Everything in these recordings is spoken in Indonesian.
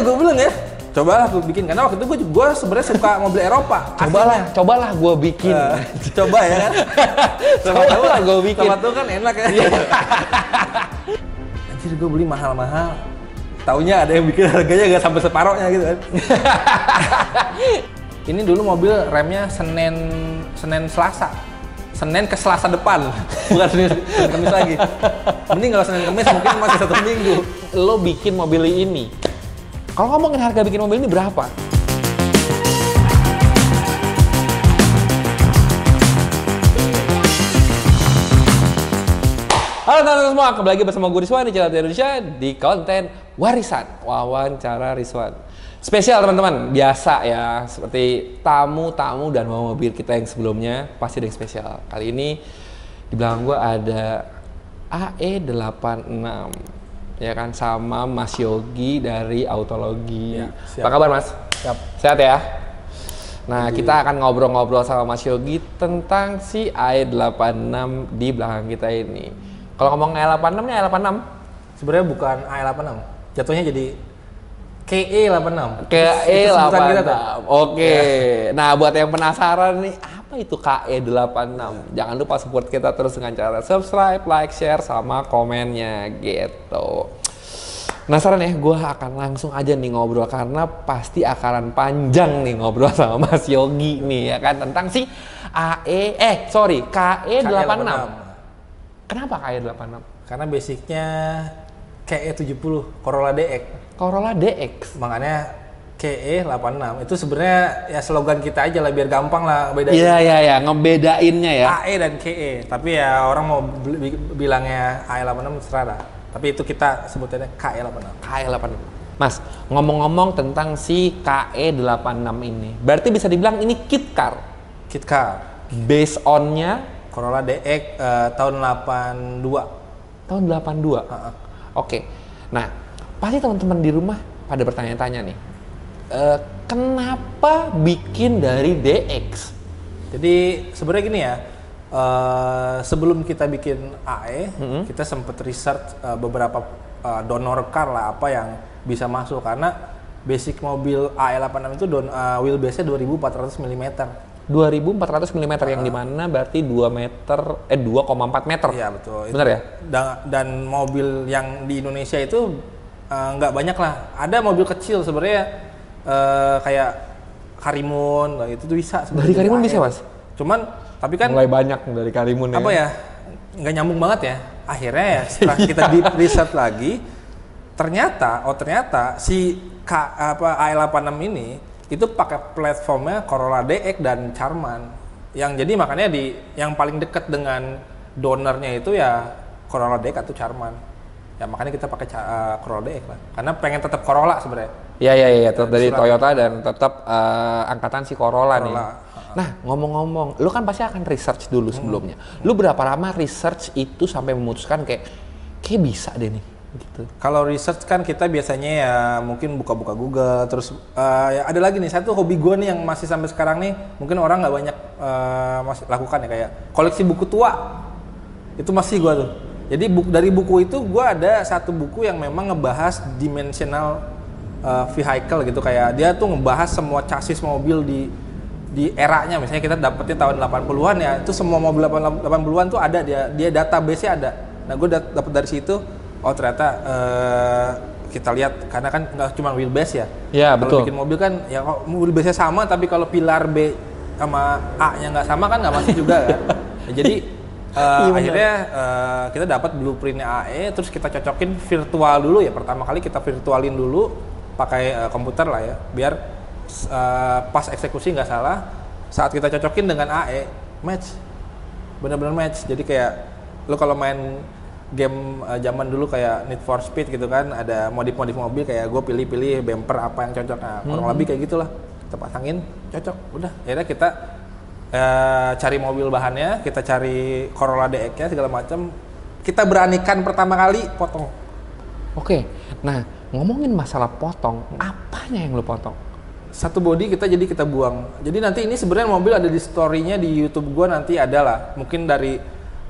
gue bilang ya, cobalah gue bikin, karena waktu itu gue sebenarnya suka mobil Eropa. Cobalah gue bikin. Coba ya kan. Cobalah gue bikin. Sama tuh kan enak ya. Anjir, gue beli mahal-mahal. Taunya ada yang bikin harganya gak sampai separohnya gitu kan. Ini dulu mobil remnya Senin Selasa. Senin ke Selasa depan, bukan Senin Kamis lagi. Mending kalau Senin Kamis mungkin masih 1 minggu. Lo bikin mobil ini. Kalau ngomongin harga bikin mobil ini berapa? Halo teman-teman semua, kembali lagi bersama gue Rizwan di channel Indonesia di konten Warisan Wawancara Rizwan. Spesial teman-teman, biasa ya, seperti tamu-tamu dan mobil kita yang sebelumnya pasti ada yang spesial. Kali ini di belakang gue ada AE86, ya kan, sama Mas Yogi dari Autologi. Ya, apa kabar Mas? Siap. Sehat ya? Nah, kita akan ngobrol-ngobrol sama Mas Yogi tentang si AE86 di belakang kita ini. Kalau ngomong AE86 nya AE86? Sebenarnya bukan AE86, jatuhnya jadi KE86. KE86. Oke. Nah, buat yang penasaran nih, apa itu KE86? Jangan lupa support kita terus dengan cara subscribe, like, share, sama komennya gitu. Penasaran ya? Gue akan langsung aja nih ngobrol karena pasti akan panjang nih ngobrol sama Mas Yogi nih ya kan tentang si KE86. Kenapa KE86? Karena basicnya KE70 Corolla DX. Corolla DX. Makanya KE86 itu sebenarnya ya slogan kita aja lah biar gampang lah bedain. Iya, ngebedainnya ya. AE dan KE. Tapi ya orang mau bilangnya AE86 terserah lah. Tapi itu kita sebutannya KE86. KE86. Mas, ngomong-ngomong tentang si KE86 ini, berarti bisa dibilang ini kit car. Kit car. Based on-nya Corolla DX tahun 82. Tahun 82. Oke. Nah, pasti teman-teman di rumah pada bertanya-tanya nih. Kenapa bikin dari DX? Jadi sebenarnya gini ya. Sebelum kita bikin AE, kita sempat research beberapa donor car lah apa yang bisa masuk karena basic mobil AE86 itu wheelbase-nya 2400 mm. 2400 mm yang dimana berarti 2,4 meter. Iya betul. Benar ya? Dan mobil yang di Indonesia itu nggak banyak lah. Ada mobil kecil sebenarnya kayak Karimun, lah itu tuh bisa. Dari Karimun bisa Mas? Cuman tapi kan mulai banyak dari Karimun ya. Apa ya? Nggak nyambung banget ya. Akhirnya ya setelah kita deep research lagi, ternyata si AE86 ini itu pakai platformnya Corolla DX dan Charman. Yang jadi makanya yang paling dekat dengan donornya itu ya Corolla DX atau Charman. Ya makanya kita pakai Corolla DX lah. Karena pengen tetap Corolla sebenarnya. Iya, tetap dari Toyota dan tetap angkatan si Corolla nih. Nah, ngomong-ngomong, lu kan pasti akan research dulu sebelumnya. Lu berapa lama research itu sampai memutuskan kayak bisa deh nih gitu. Kalau research kan kita biasanya ya mungkin buka-buka Google, terus ya ada lagi nih satu hobi gue nih yang masih sampai sekarang nih mungkin orang nggak banyak masih lakukan ya, kayak koleksi buku tua. Itu masih gue tuh. Jadi dari buku itu gue ada satu buku yang memang ngebahas dimensional vehicle gitu, kayak dia tuh ngebahas semua chassis mobil di eranya. Misalnya kita dapetnya tahun 80-an ya, itu semua mobil 80-an tuh ada, dia database-nya ada. Nah gue dapet dari situ, oh ternyata kita lihat karena kan nggak cuma wheelbase ya. Iya betul. Kalau bikin mobil kan ya wheelbase-nya sama tapi kalau pilar B sama A-nya nggak sama kan nggak masuk juga kan. Nah, jadi akhirnya kita dapat blueprint-nya AE, terus kita cocokin virtual dulu ya. Pertama kali kita virtualin dulu pakai komputer lah ya, biar pas eksekusi nggak salah. Saat kita cocokin dengan AE match, benar-benar match. Jadi kayak lo kalau main game zaman dulu kayak Need for Speed gitu kan, ada modif-modif mobil, kayak gue pilih-pilih bumper apa yang cocok. Nah kurang lebih kayak gitulah, kita pasangin cocok, udah. Akhirnya kita cari mobil bahannya, kita cari Corolla DX-nya segala macam, kita beranikan pertama kali potong. Oke, nah ngomongin masalah potong, apanya yang lo potong? Satu body kita buang. Jadi nanti ini sebenarnya mobil ada di story-nya di YouTube gue, nanti ada lah. Mungkin dari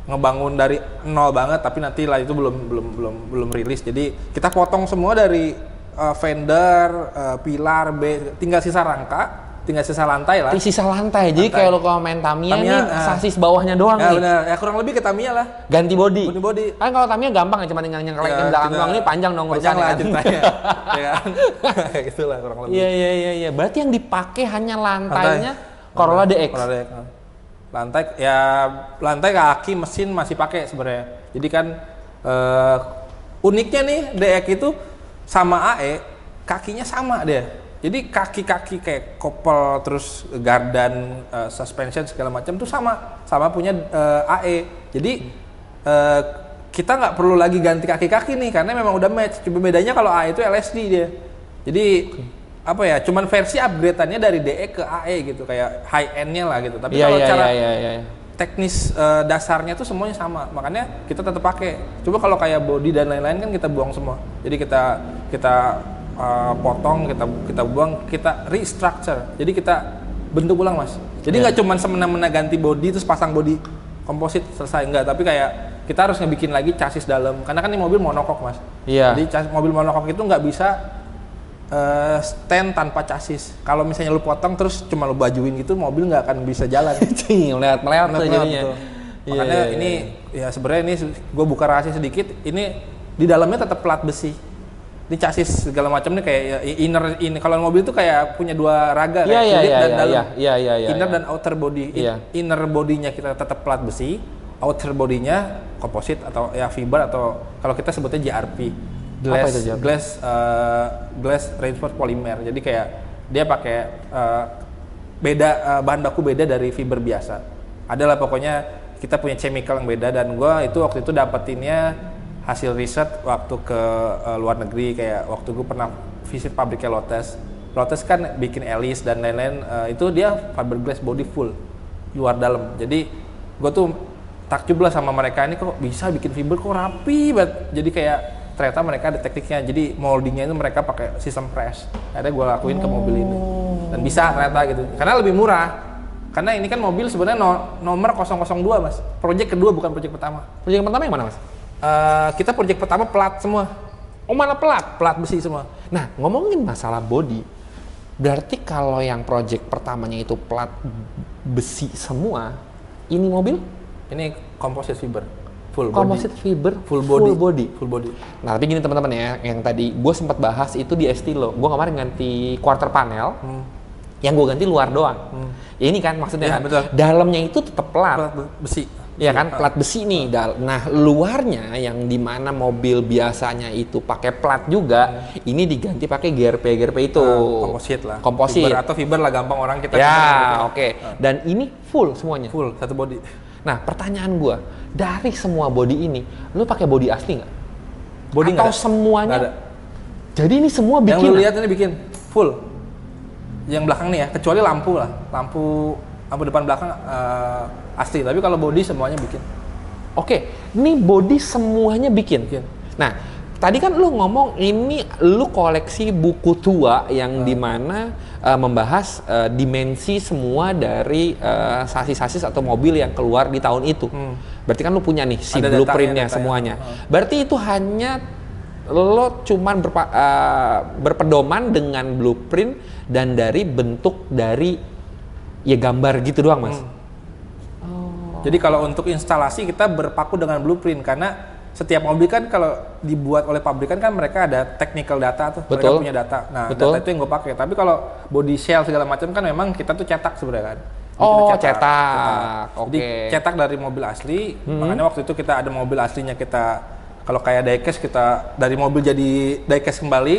ngebangun dari nol banget, tapi nanti lah itu belum rilis. Jadi kita potong semua dari fender, pilar, B, tinggal sisa rangka, tinggal sisa lantai lah. Sisa lantai. Jadi kayak lo kalau main Tamiya nih sasis bawahnya doang ya, nih. Bener. Ya kurang lebih ke Tamiya lah. Ganti body. Ganti body. Kan kalau Tamiya gampang ya, cuma tinggal nyengkelekin belakang doang. Ini panjang dong urusannya. Panjang lah kan? ceritanya. Ya kan? Itulah kurang lebih. Iya. Berarti yang dipakai hanya lantainya Corolla DX. Corolla DX. Lantai kaki mesin masih pakai sebenarnya. Jadi kan uniknya nih DX itu sama AE kakinya sama dia. Jadi kaki-kaki kayak kopel terus gardan, suspension segala macam tuh sama punya AE. Jadi kita nggak perlu lagi ganti kaki-kaki nih karena memang udah match. Cuma bedanya kalau AE itu LSD dia. Jadi apa ya? Cuman versi upgrade-annya dari DE ke AE gitu, kayak high end-nya lah gitu. Tapi kalau cara teknis dasarnya tuh semuanya sama. Makanya kita tetap pakai. Coba kalau kayak body dan lain-lain kan kita buang semua. Jadi kita potong, kita buang, kita restructure. Jadi kita bentuk ulang mas. Jadi nggak cuman semena-mena ganti body terus pasang body komposit selesai, enggak. Tapi kayak kita harus ngebikin lagi chassis dalam. Karena kan ini mobil monokok mas. Iya. Jadi mobil monokok itu nggak bisa stand tanpa chassis. Kalau misalnya lu potong terus cuma lu bajuin gitu, mobil nggak akan bisa jalan. Meleot tuh jadinya. Makanya ini ya sebenarnya ini gue buka rahasia sedikit. Ini di dalamnya tetap plat besi. Ini chassis segala macam nih kayak inner kalau mobil tuh kayak punya dua raga kayak kulit dan dalam. Inner dan outer body. Inner bodinya kita tetap plat besi, outer bodinya komposit atau ya fiber atau kalau kita sebutnya GRP. Glass reinforced polymer. Jadi kayak dia pakai beda bahan baku beda dari fiber biasa. Adalah pokoknya kita punya chemical yang beda dan gua itu waktu itu dapetinnya hasil riset waktu ke luar negeri. Kayak waktu gue pernah visit pabriknya Lotus kan bikin Alice dan lain-lain, itu dia fiberglass body full luar dalam. Jadi gue tuh takjub lah sama mereka, ini kok bisa bikin fiber kok rapi banget. Jadi kayak ternyata mereka ada tekniknya. Jadi moldingnya itu mereka pakai sistem press. Akhirnya gue lakuin ke mobil ini dan bisa ternyata gitu. Karena lebih murah. Karena ini kan mobil sebenarnya nomor 002 mas. Project kedua bukan project pertama. Project pertama yang mana mas? Kita project pertama plat semua. Oh mana plat? Plat besi semua. Nah ngomongin masalah body, berarti kalau yang project pertamanya itu plat besi semua, ini mobil? Ini composite fiber, full composite body. Fiber, full body. Nah tapi gini teman-teman ya, yang tadi gue sempat bahas itu di Estilo. Gue kemarin ganti quarter panel, yang gue ganti luar doang. Ya ini kan maksudnya ya, kan, betul. dalamnya itu tetap plat besi. Ya kan, plat besi nih. Nah, luarnya yang dimana mobil biasanya itu pakai plat juga, ini diganti pakai GRP itu. Komposit lah. Komposit. Fiber atau fiber lah gampang orang kita. Ya, oke. Dan ini full semuanya. Full satu body. Nah, pertanyaan gua, dari semua body ini, lu pakai body asli nggak? Body atau nggak semuanya? Nggak ada. Jadi ini semua bikin. Yang lu lihat ini bikin full. Yang belakang nih ya, kecuali lampu lah. Lampu depan belakang asli, tapi kalau body semuanya bikin. Oke, ini body semuanya bikin. Nah, tadi kan lu ngomong ini lu koleksi buku tua yang dimana membahas dimensi semua dari sasis-sasis atau mobil yang keluar di tahun itu. Berarti kan lu punya nih si blueprintnya semuanya. Berarti itu hanya lo cuman berpedoman dengan blueprint dan dari bentuk dari ya gambar gitu doang mas. Jadi kalau untuk instalasi kita berpaku dengan blueprint karena setiap mobil kan kalau dibuat oleh pabrikan kan mereka ada technical data tuh, mereka punya data. Nah data itu yang gue pakai. Tapi kalau body shell segala macam kan memang kita tuh cetak sebenarnya kan. Cetak. Jadi cetak dari mobil asli. Makanya waktu itu kita ada mobil aslinya kita kalau kayak diecast kita dari mobil jadi diecast kembali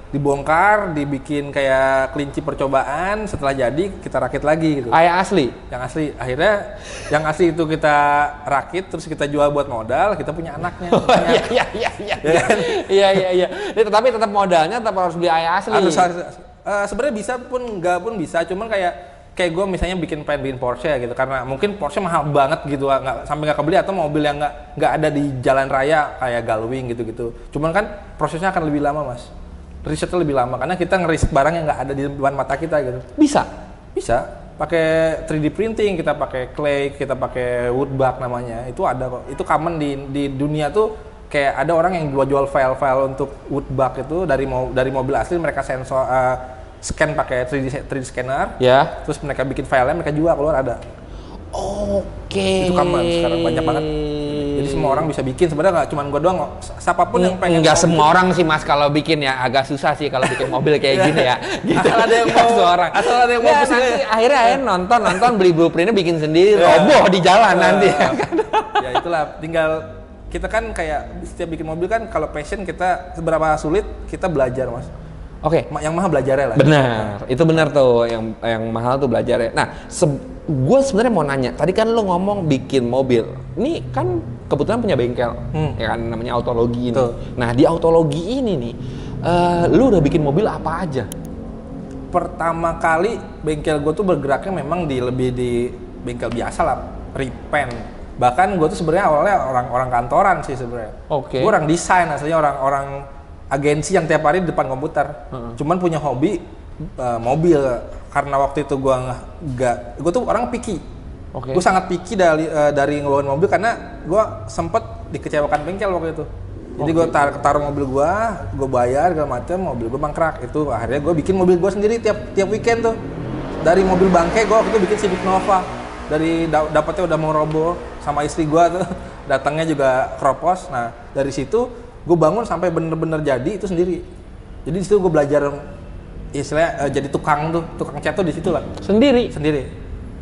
dibongkar, dibikin kayak kelinci percobaan, setelah jadi kita rakit lagi gitu. Yang asli? Yang asli. Akhirnya yang asli itu kita rakit, terus kita jual buat modal, kita punya anaknya. Iya. Tetapi tetap modalnya tetap harus beli ayah asli. Sebenarnya bisa pun, nggak pun bisa, cuman kayak gue misalnya pengen bikin Porsche gitu, karena mungkin Porsche mahal banget gitu, sampai nggak kebeli, atau mobil yang nggak ada di jalan raya kayak Galwing gitu. Cuman kan prosesnya akan lebih lama mas. Risetnya lebih lama karena kita ngeriset barang yang nggak ada di depan mata kita gitu. Bisa pakai 3D printing, kita pakai clay, kita pakai woodbug namanya, itu ada kok, itu common di dunia tuh kayak ada orang yang jual file-file untuk woodbug itu dari mobil asli mereka sensor scan pakai 3D scanner. Ya. Terus mereka bikin filenya, mereka jual keluar ada. Oke. Itu common sekarang banyak banget. Jadi semua orang bisa bikin, sebenarnya nggak cuma gue doang, siapapun yang pengen. Nggak semua orang sih Mas kalau bikin ya, agak susah sih kalau bikin mobil kayak gini ya. Gitu. Asal ada yang mau, asal ada yang mau ya, nanti akhirnya nonton beli blueprintnya bikin sendiri, roboh di jalan nanti. Ya itulah, tinggal kita kan kayak setiap bikin mobil kan kalau passion kita seberapa sulit kita belajar Mas. Oke. Yang mahal belajarnya lah. Benar, itu benar tuh yang mahal tuh belajarnya. Nah, gue sebenarnya mau nanya, tadi kan lo ngomong bikin mobil, ini kan kebetulan punya bengkel, ya kan namanya Autologi ini. Tuh. Nah di Autologi ini nih, lo udah bikin mobil apa aja? Pertama kali bengkel gue tuh bergeraknya memang lebih di bengkel biasa lah, repaint. Bahkan gue tuh sebenarnya awalnya orang kantoran sih sebenarnya. Oke. Gue orang desain, aslinya orang agensi yang tiap hari di depan komputer. Cuman punya hobi mobil. Karena waktu itu gue tuh orang picky. Okay. Gue sangat picky dari ngebawain mobil karena gue sempet dikecewakan bengkel waktu itu. Jadi gue taruh mobil gue bayar segala macam, mobil gue mangkrak. Itu akhirnya gue bikin mobil gue sendiri tiap weekend tuh. Dari mobil bangke gue waktu itu bikin Civic Nova. Dari dapatnya udah mau roboh sama istri gue tuh, datangnya juga kropos. Nah dari situ gue bangun sampai bener-bener jadi itu sendiri. Jadi di situ gue belajar istilahnya jadi tukang cat tuh di situ lah. Sendiri.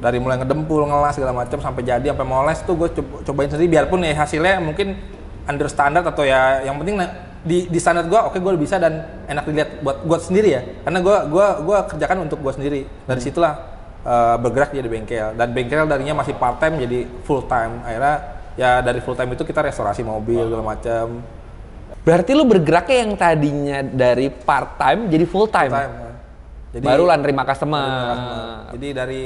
Dari mulai ngedempul, ngelas segala macam sampai jadi sampai moles tuh gue cobain sendiri, biarpun ya hasilnya mungkin under standar atau ya yang penting di standar gue oke, gue bisa dan enak dilihat buat gue sendiri ya. Karena gue kerjakan untuk gue sendiri. Dari situlah bergerak jadi bengkel, dan bengkel darinya masih part time jadi full time. Akhirnya ya dari full time itu kita restorasi mobil segala macam. Berarti lu bergeraknya yang tadinya dari part time jadi full time. Jadi baru lah nerima customer. Jadi dari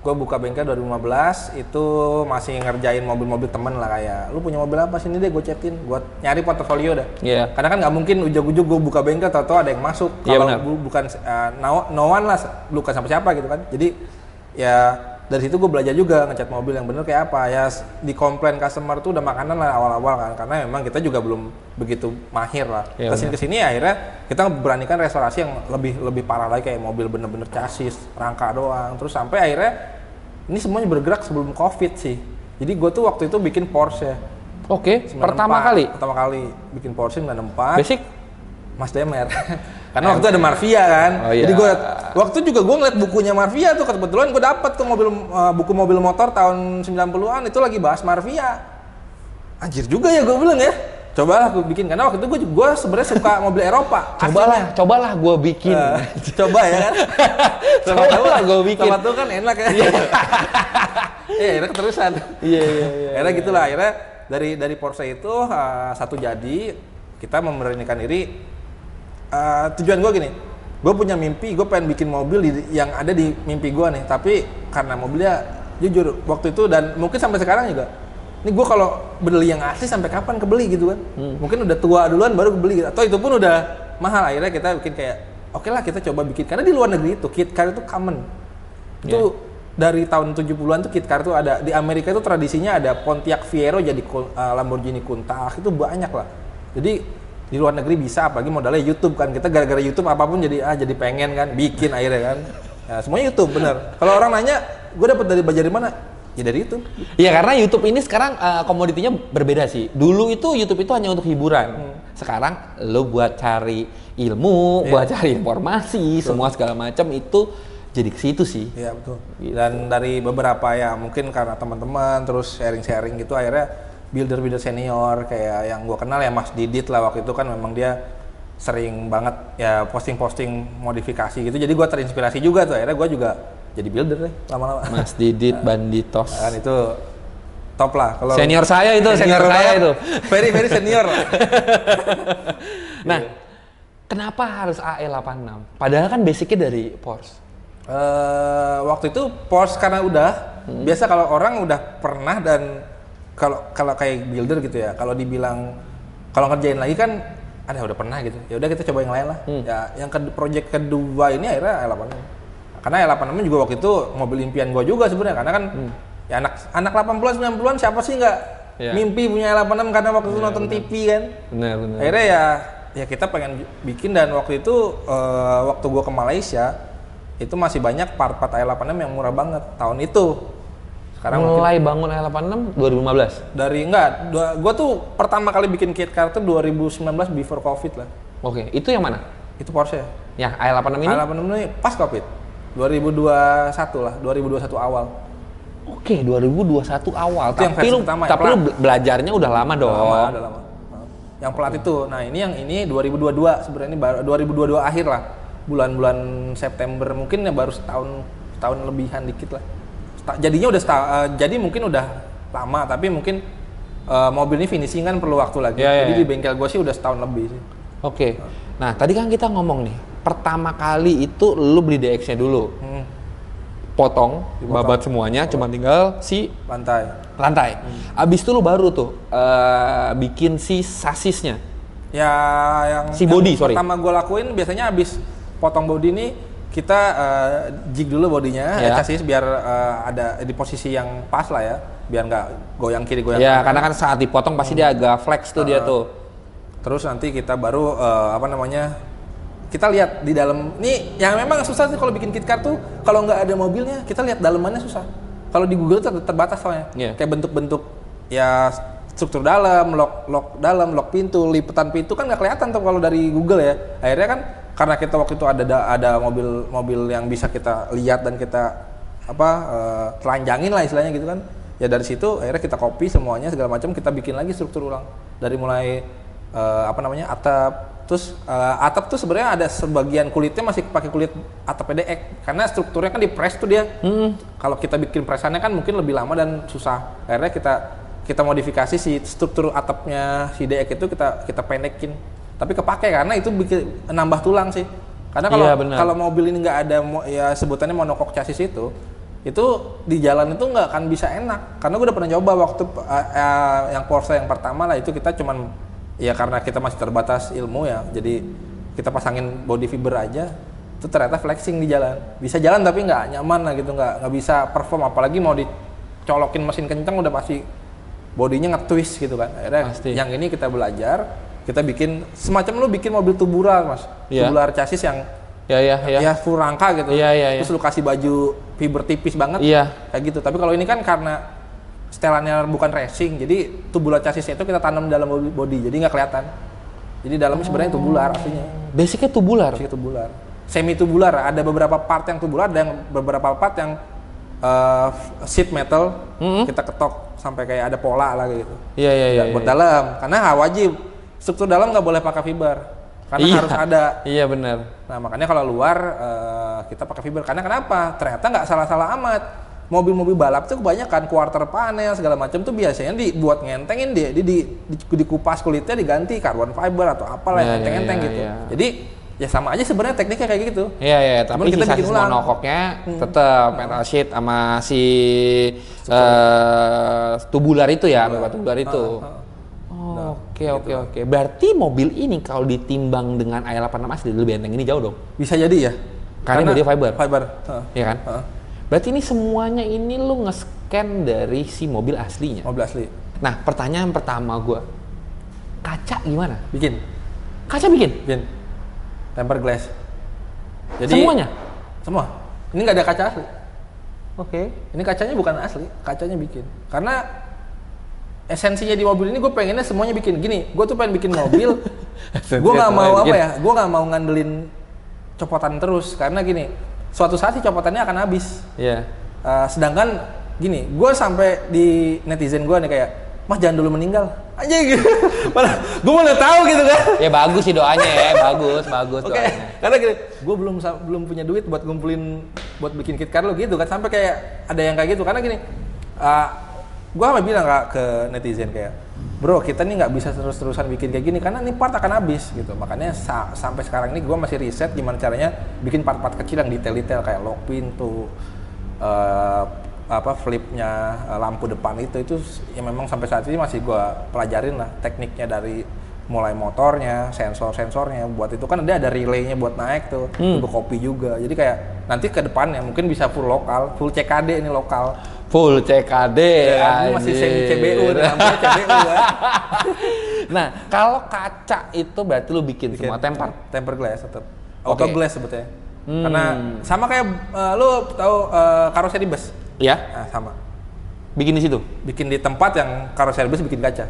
gue buka bengkel 2015 itu masih ngerjain mobil-mobil temen lah, kayak lu punya mobil apa sini deh gue chatin, gue nyari portofolio dah. Iya. Karena kan nggak mungkin ujug-ujug gue buka bengkel tau ada yang masuk. Kalau bukan no one lah, bukan siapa gitu kan. Jadi ya dari situ gue belajar juga ngecat mobil yang bener kayak apa ya. Di komplain customer tuh udah makanan lah awal-awal kan, karena memang kita juga belum begitu mahir lah. Kesini akhirnya kita beranikan restorasi yang lebih parah lagi, kayak mobil bener-bener chassis, rangka doang. Terus sampai akhirnya ini semuanya bergerak sebelum COVID sih. Jadi gue tuh waktu itu bikin Porsche. Oke. Pertama kali bikin Porsche 94. Basic Mazda MR. Karena waktu itu ada Marvia kan. Jadi gue waktu juga gue ngeliat bukunya Marvia tuh, kebetulan gue dapet tuh buku mobil motor tahun 90-an itu lagi bahas Marvia. Anjir juga ya gue bilang ya. Cobalah gue bikin, karena waktu itu gue sebenarnya suka mobil Eropa. Cobalah gue bikin. Coba ya kan. Cobalah gue bikin. Sama tuh kan enak ya. Iya, akhirnya keterusan. Iya. Akhirnya gitulah, akhirnya dari Porsche itu satu jadi, kita memberanikan diri. Tujuan gue gini, gue punya mimpi, gue pengen bikin mobil yang ada di mimpi gue nih. Tapi karena mobilnya jujur waktu itu dan mungkin sampai sekarang juga, ini gue kalau beli yang asli sampai kapan kebeli gitu kan. Mungkin udah tua duluan baru kebeli gitu. Atau itu pun udah mahal. Akhirnya kita bikin kayak oke lah kita coba bikin, karena di luar negeri itu kit car itu common. Itu dari tahun 70-an tuh kit car tuh ada. Di Amerika itu tradisinya ada Pontiac Fiero jadi Lamborghini Countach, itu banyak lah. Jadi di luar negeri bisa, apalagi modalnya YouTube kan. Kita gara-gara YouTube apapun jadi pengen kan bikin akhirnya kan. Ya, semuanya YouTube bener. Kalau orang nanya, gue dapat dari belajar di mana? Ya dari YouTube. Iya, karena YouTube ini sekarang komoditinya berbeda sih. Dulu itu YouTube itu hanya untuk hiburan. Sekarang lo buat cari ilmu, buat cari informasi, semua segala macam itu jadi ke situ sih. Iya betul. Gitu. Dan dari beberapa ya mungkin karena teman-teman terus sharing-sharing gitu, akhirnya builder senior kayak yang gue kenal ya Mas Didit lah, waktu itu kan memang dia sering banget ya posting-posting modifikasi gitu. Jadi gue terinspirasi juga tuh, akhirnya gue juga jadi builder deh lama-lama. Mas Didit Banditos. Kan itu top lah. Kalau senior saya itu, senior saya itu. Very senior. Nah, kenapa harus AE86? Padahal kan basicnya dari Porsche. Waktu itu Porsche karena udah biasa, kalau orang udah pernah dan kalau kayak builder gitu ya, kalau dibilang kalau ngerjain lagi kan ada udah pernah gitu, ya udah kita coba yang lain lah. Ya yang project kedua ini akhirnya E86, karena E86 juga waktu itu mobil impian gue juga sebenarnya, karena kan ya anak 80-an 90-an siapa sih nggak Mimpi punya L86 karena waktu itu nonton TV kan. Benar. Akhirnya ya kita pengen bikin, dan waktu itu waktu gua ke Malaysia itu masih banyak part-part L86 yang murah banget tahun itu. Sekarang mulai bangun L86 2015? Gua tuh pertama kali bikin KitKat tuh 2019 before Covid lah. Oke, itu yang mana? Itu Porsche. Yang L86 ini? L86 ini pas Covid. 2021 lah, 2021 awal. Oke, 2021 awal. Itu yang versi pertama, tapi lu belajarnya udah lama dong. Udah lama. Yang plat itu. Nah, ini 2022 sebenarnya, ini baru 2022 akhir lah. Bulan-bulan September mungkin ya, baru setahun lebihan dikit lah. Jadinya udah jadi mungkin udah lama, tapi mungkin mobil ini finishing kan perlu waktu lagi. Jadi di bengkel gue sih udah setahun lebih sih. Oke. Nah, tadi kan kita ngomong nih, pertama kali itu lu beli DX-nya dulu. Potong, babat semuanya, cuma tinggal si lantai. Abis itu lu baru tuh bikin si sasisnya. Ya, yang si body, sorry. Pertama gue lakuin biasanya abis potong body ini kita jig dulu bodinya, chassis biar ada di posisi yang pas lah ya, biar nggak goyang kiri goyang kanan. Karena kan saat dipotong pasti dia agak flex tuh dia tuh. Terus nanti kita baru kita lihat di dalam. Nih yang memang susah sih kalau bikin KitKat tuh, kalau nggak ada mobilnya kita lihat dalamannya susah. Kalau di Google tuh terbatas soalnya. Kayak bentuk-bentuk ya, struktur dalam, lock dalam, lock pintu, lipetan pintu kan nggak kelihatan tuh kalau dari Google ya. Akhirnya kan karena kita waktu itu ada mobil yang bisa kita lihat dan kita telanjangin lah istilahnya gitu kan. Ya dari situ akhirnya kita copy semuanya segala macam, kita bikin lagi struktur ulang dari mulai atap. Terus atap tuh sebenarnya ada sebagian kulitnya masih pakai kulit atap PDX karena strukturnya kan di press tuh dia. Kalau kita bikin pressannya kan mungkin lebih lama dan susah. Akhirnya kita modifikasi si struktur atapnya si DX itu kita pendekin. Tapi kepake karena itu bikin nambah tulang sih. Karena kalau mobil ini nggak ada ya sebutannya monokok chassis itu di jalan itu nggak akan bisa enak. Karena gue udah pernah coba waktu yang Porsche yang pertama lah, itu kita cuman ya karena kita masih terbatas ilmu ya, jadi kita pasangin body fiber aja, itu ternyata flexing di jalan. Bisa jalan tapi nggak nyaman lah gitu, nggak bisa perform, apalagi mau dicolokin mesin kencang udah pasti bodinya nge-twist gitu kan. Akhirnya yang ini kita belajar, kita bikin semacam lu bikin mobil tubular mas, tubular chassis yang ya full rangka gitu, terus lu kasih baju fiber tipis banget, kayak gitu. Tapi kalau ini kan karena setelannya bukan racing, jadi tubular chassisnya itu kita tanam dalam body, jadi nggak kelihatan. Jadi dalamnya sebenarnya tubular aslinya. Basicnya tubular. Semi tubular. Ada beberapa part yang tubular, dan beberapa part yang sheet metal kita ketok sampai kayak ada pola lah gitu. Buat dalam, karena wajib struktur dalam nggak boleh pakai fiber, karena harus ada. Iya benar. Nah makanya kalau luar kita pakai fiber. Karena kenapa? Ternyata nggak salah-salah amat. Mobil-mobil balap tuh kebanyakan quarter panel segala macam tuh biasanya dibuat ngentengin dia, dikupas kulitnya diganti carbon fiber atau apalah enteng-enteng gitu. Jadi ya sama aja sebenarnya tekniknya kayak gitu. Tapi kita bikin monokoknya tetap metal sheet sama si tubular itu ya, tubular itu. Oke. Berarti mobil ini kalau ditimbang dengan L86 asli lebih enteng ini jauh dong? Bisa jadi ya. Karena dia fiber. Iya kan? Berarti ini semuanya ini lu nge-scan dari si mobil aslinya? Mobil asli. Nah, pertanyaan pertama gua, kaca gimana? Bikin. Kaca bikin? Tempered glass. Jadi semuanya? Semua. Ini nggak ada kaca asli. Oke. Ini kacanya bukan asli, kacanya bikin. Karena esensinya di mobil ini gue pengennya semuanya bikin. Gini, gue tuh pengen bikin mobil. Gue nggak mau gue nggak mau ngandelin copotan terus, karena gini, suatu saat sih copotannya akan habis. Sedangkan gini, gue sampai di netizen gue nih kayak, Mas jangan dulu meninggal aja gitu. Malah gue mau tahu gitu kan. Ya bagus sih doanya ya, bagus doanya. Karena gini, gue belum punya duit buat ngumpulin buat bikin KitKat lo gitu kan, sampai kayak ada yang kayak gitu. Karena gini, gue sampai bilang ke netizen kayak, bro kita nih nggak bisa terus-terusan bikin kayak gini karena ini part akan habis gitu. Makanya sampai sekarang ini gue masih riset gimana caranya bikin part-part kecil yang detail-detail kayak lock pintu, flipnya, lampu depan itu ya memang sampai saat ini masih gue pelajarin lah tekniknya, dari mulai motornya, sensornya. Buat itu kan ada relaynya buat naik tuh, gue copy juga. Jadi kayak nanti ke depannya mungkin bisa full lokal, full CKD ini lokal. Full CKD. Ya, masih semi CBU, namanya CBU kan. Nah, kalau kaca itu berarti lu bikin semua tempered glass tetap. Auto Oke. glass sebetulnya. Karena sama kayak lu tahu karoseri bus. Ya, Nah, sama. bikin di situ. Bikin di tempat yang karoseri bus bikin kaca.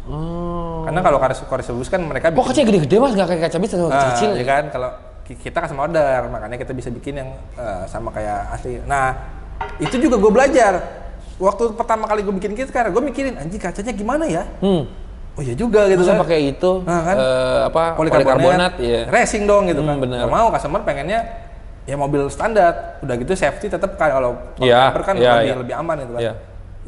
Oh. Karena kalau karoseri bus kan mereka Kok kacanya gede-gede mas, nggak kayak kaca biasa, kecil-kecil ya kan, kalau kita custom order, makanya kita bisa bikin yang sama kayak asli. Nah, itu juga gue belajar. Waktu pertama kali gue bikin kit sekarang, gue mikirin, anjing kacanya gimana ya? Oh iya juga gitu Masa kan. pakai itu, kan? polikarbonat, ya. Racing dong gitu kan. Bener. Gak mau customer pengennya ya mobil standar. Udah gitu safety tetap kan, kalau Iya, temper kan iya, lebih aman gitu kan. Iya.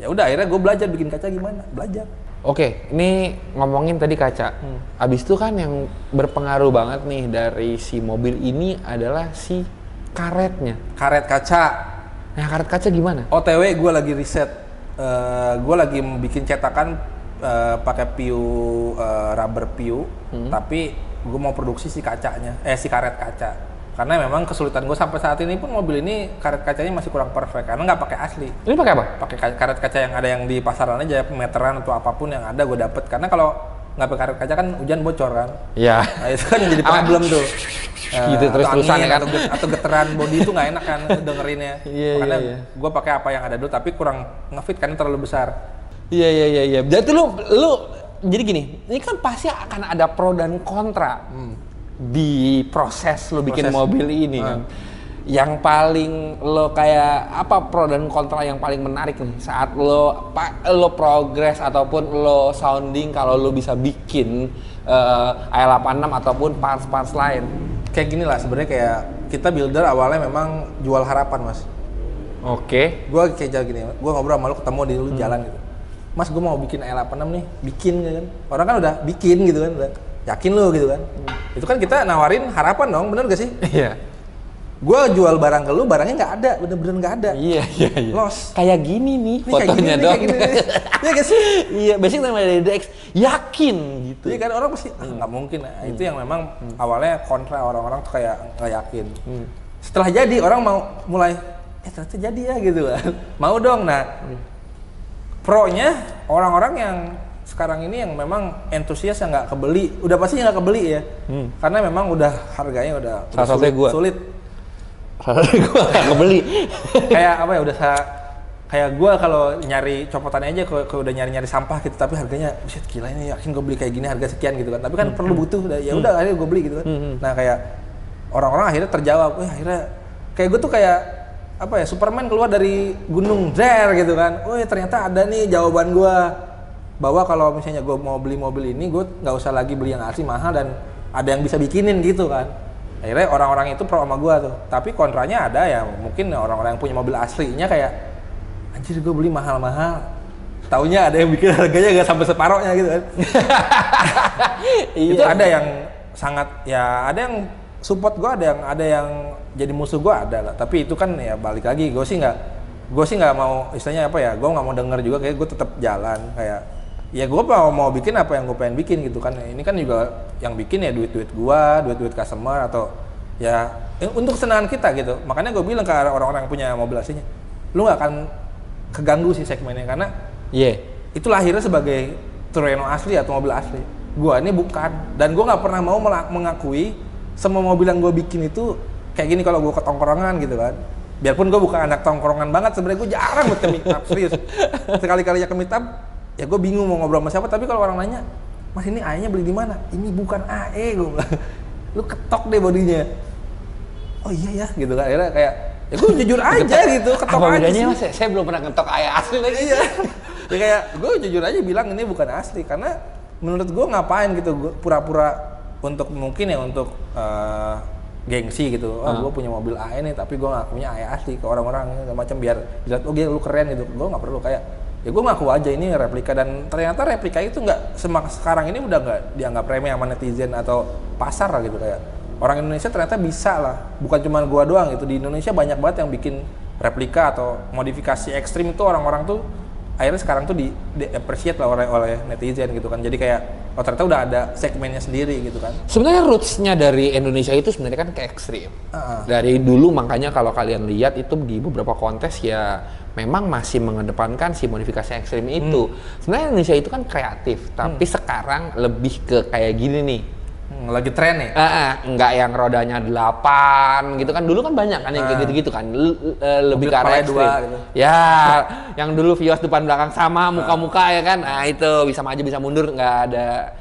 Ya udah akhirnya gue belajar bikin kaca gimana, belajar. Oke, ini ngomongin tadi kaca. Abis itu kan yang berpengaruh banget nih dari si mobil ini adalah si karetnya. Karet kaca. Nah, karet kaca gimana? OTW gue lagi riset, gue lagi bikin cetakan pakai PU rubber PU, tapi gue mau produksi si kacanya, si karet kaca. Karena memang kesulitan gue sampai saat ini pun mobil ini karet kacanya masih kurang perfect karena nggak pakai asli. Ini pakai apa? Pakai karet kaca yang ada yang di pasaran aja, meteran atau apapun yang ada gue dapet. Karena kalau nggak pakai karet kaca kan hujan bocor kan. Iya. Nah, itu kan jadi problem tuh. Gitu terus-terusan ya kan. Atau getaran body itu nggak enak kan dengerinnya. Makanya gue pakai apa yang ada dulu tapi kurang ngefit karena terlalu besar. Iya. Berarti lu jadi gini, ini kan pasti akan ada pro dan kontra di proses lu bikin mobil ini kan. Yang paling lo kayak apa pro dan kontra yang paling menarik nih saat lo progress ataupun lo sounding kalau lo bisa bikin i86 ataupun parts lain. Kayak gini lah sebenarnya, kayak kita builder awalnya memang jual harapan mas. Oke. Gue kayak jalan gini, gue ngobrol sama lu ketemu di lu jalan gitu. Mas gue mau bikin i86 nih, bikin gitu kan. Orang kan udah bikin gitu kan, udah yakin lu gitu kan. Itu kan kita nawarin harapan dong, bener gak sih? Iya. Gue jual barang ke lu, barangnya nggak ada, bener-bener nggak ada. Iya. Loss. Kayak gini nih Ini fotonya dong. Iya gak sih? Iya, basic namanya dari DX, yakin gitu. Iya kan, orang pasti nggak mungkin. Nah, itu yang memang awalnya kontra, orang-orang tuh kayak nggak yakin. Setelah jadi orang mau mulai, ternyata jadi ya gitu kan. Mau dong. Nah, pro-nya orang-orang yang sekarang ini yang memang entusias yang nggak kebeli, udah pasti nggak kebeli ya. Karena memang udah harganya udah sulit. Gue gak kebeli. Kayak apa ya, kayak gue kalau nyari copotannya aja, kalau udah nyari sampah gitu, tapi harganya, buset gila ini, yakin gue beli kayak gini harga sekian gitu kan. Tapi kan perlu butuh, ya udah akhirnya gue beli gitu kan. Nah kayak orang-orang akhirnya terjawab, akhirnya kayak gue tuh kayak apa ya, Superman keluar dari gunung gitu kan. Ternyata ada nih jawaban gue, bahwa kalau misalnya gue mau beli mobil ini, gue nggak usah lagi beli yang asli mahal dan ada yang bisa bikinin gitu kan. Akhirnya orang-orang itu pro sama gue tuh. Tapi kontranya ada ya, mungkin orang-orang yang punya mobil aslinya kayak, anjir gue beli mahal-mahal, taunya ada yang bikin harganya gak sampai separohnya gitu kan. Itu ada yang sangat ya, ada yang support gue, ada yang jadi musuh gue, ada lah. Tapi itu kan ya balik lagi, gue sih nggak mau, istilahnya apa ya, gue nggak mau denger juga, kayak gue tetap jalan kayak, ya gue mau bikin apa yang gue pengen bikin gitu kan. Ini kan juga yang bikin ya duit gue, duit customer, atau ya untuk kesenangan kita gitu. Makanya gue bilang ke orang-orang yang punya mobil aslinya, lu nggak akan keganggu sih segmennya, karena itu lahirnya sebagai Torino asli atau mobil asli. Gue ini bukan, dan gue nggak pernah mau mengakui semua mobil yang gue bikin itu kayak gini kalau gue ke tongkrongan gitu kan. Biarpun gue bukan anak tongkrongan banget, sebenarnya gue jarang buat ke meet up, serius. Sekali-kalinya ke meet up, ya gue bingung mau ngobrol sama siapa. Tapi kalau orang nanya, mas ini AE-nya beli di mana? Ini bukan AE, gue bilang. Lu ketok deh bodinya. Oh iya ya, gitu kan. Akhirnya kayak, ya gue jujur aja gitu, ketok apa aja bedanya sih. mas? Saya belum pernah ngetok AE asli lagi. Iya. Ya kayak gue jujur aja bilang ini bukan asli, karena menurut gue ngapain gitu gue pura-pura untuk mungkin ya untuk gengsi gitu. Gue punya mobil AE nih, tapi gue ngakunya AE asli ke orang-orang macam biar dilihat, oh lu keren gitu. Gue nggak perlu, kayak ya gue ngaku aja ini replika, dan ternyata replika itu nggak sekarang ini udah nggak dianggap remeh sama netizen atau pasar lah gitu. Kayak orang Indonesia ternyata bisa lah, bukan cuma gue doang gitu. Di Indonesia banyak banget yang bikin replika atau modifikasi ekstrim itu, orang-orang tuh akhirnya sekarang tuh di appreciate lah oleh netizen gitu kan. Jadi kayak ternyata udah ada segmennya sendiri gitu kan. Sebenarnya roots-nya dari Indonesia itu sebenarnya kan ke ekstrim. Dari dulu makanya kalau kalian lihat itu di beberapa kontes ya memang masih mengedepankan si modifikasi ekstrim itu. Sebenarnya Indonesia itu kan kreatif, tapi sekarang lebih ke kayak gini nih. Lagi tren nih. Enggak yang rodanya 8 gitu kan, dulu kan banyak kan yang kayak gitu-gitu kan. Lebih ke arah ekstrim. Gitu. Ya, yang dulu Vios depan belakang sama, muka-muka ya kan. Nah, itu bisa maju bisa mundur, nggak ada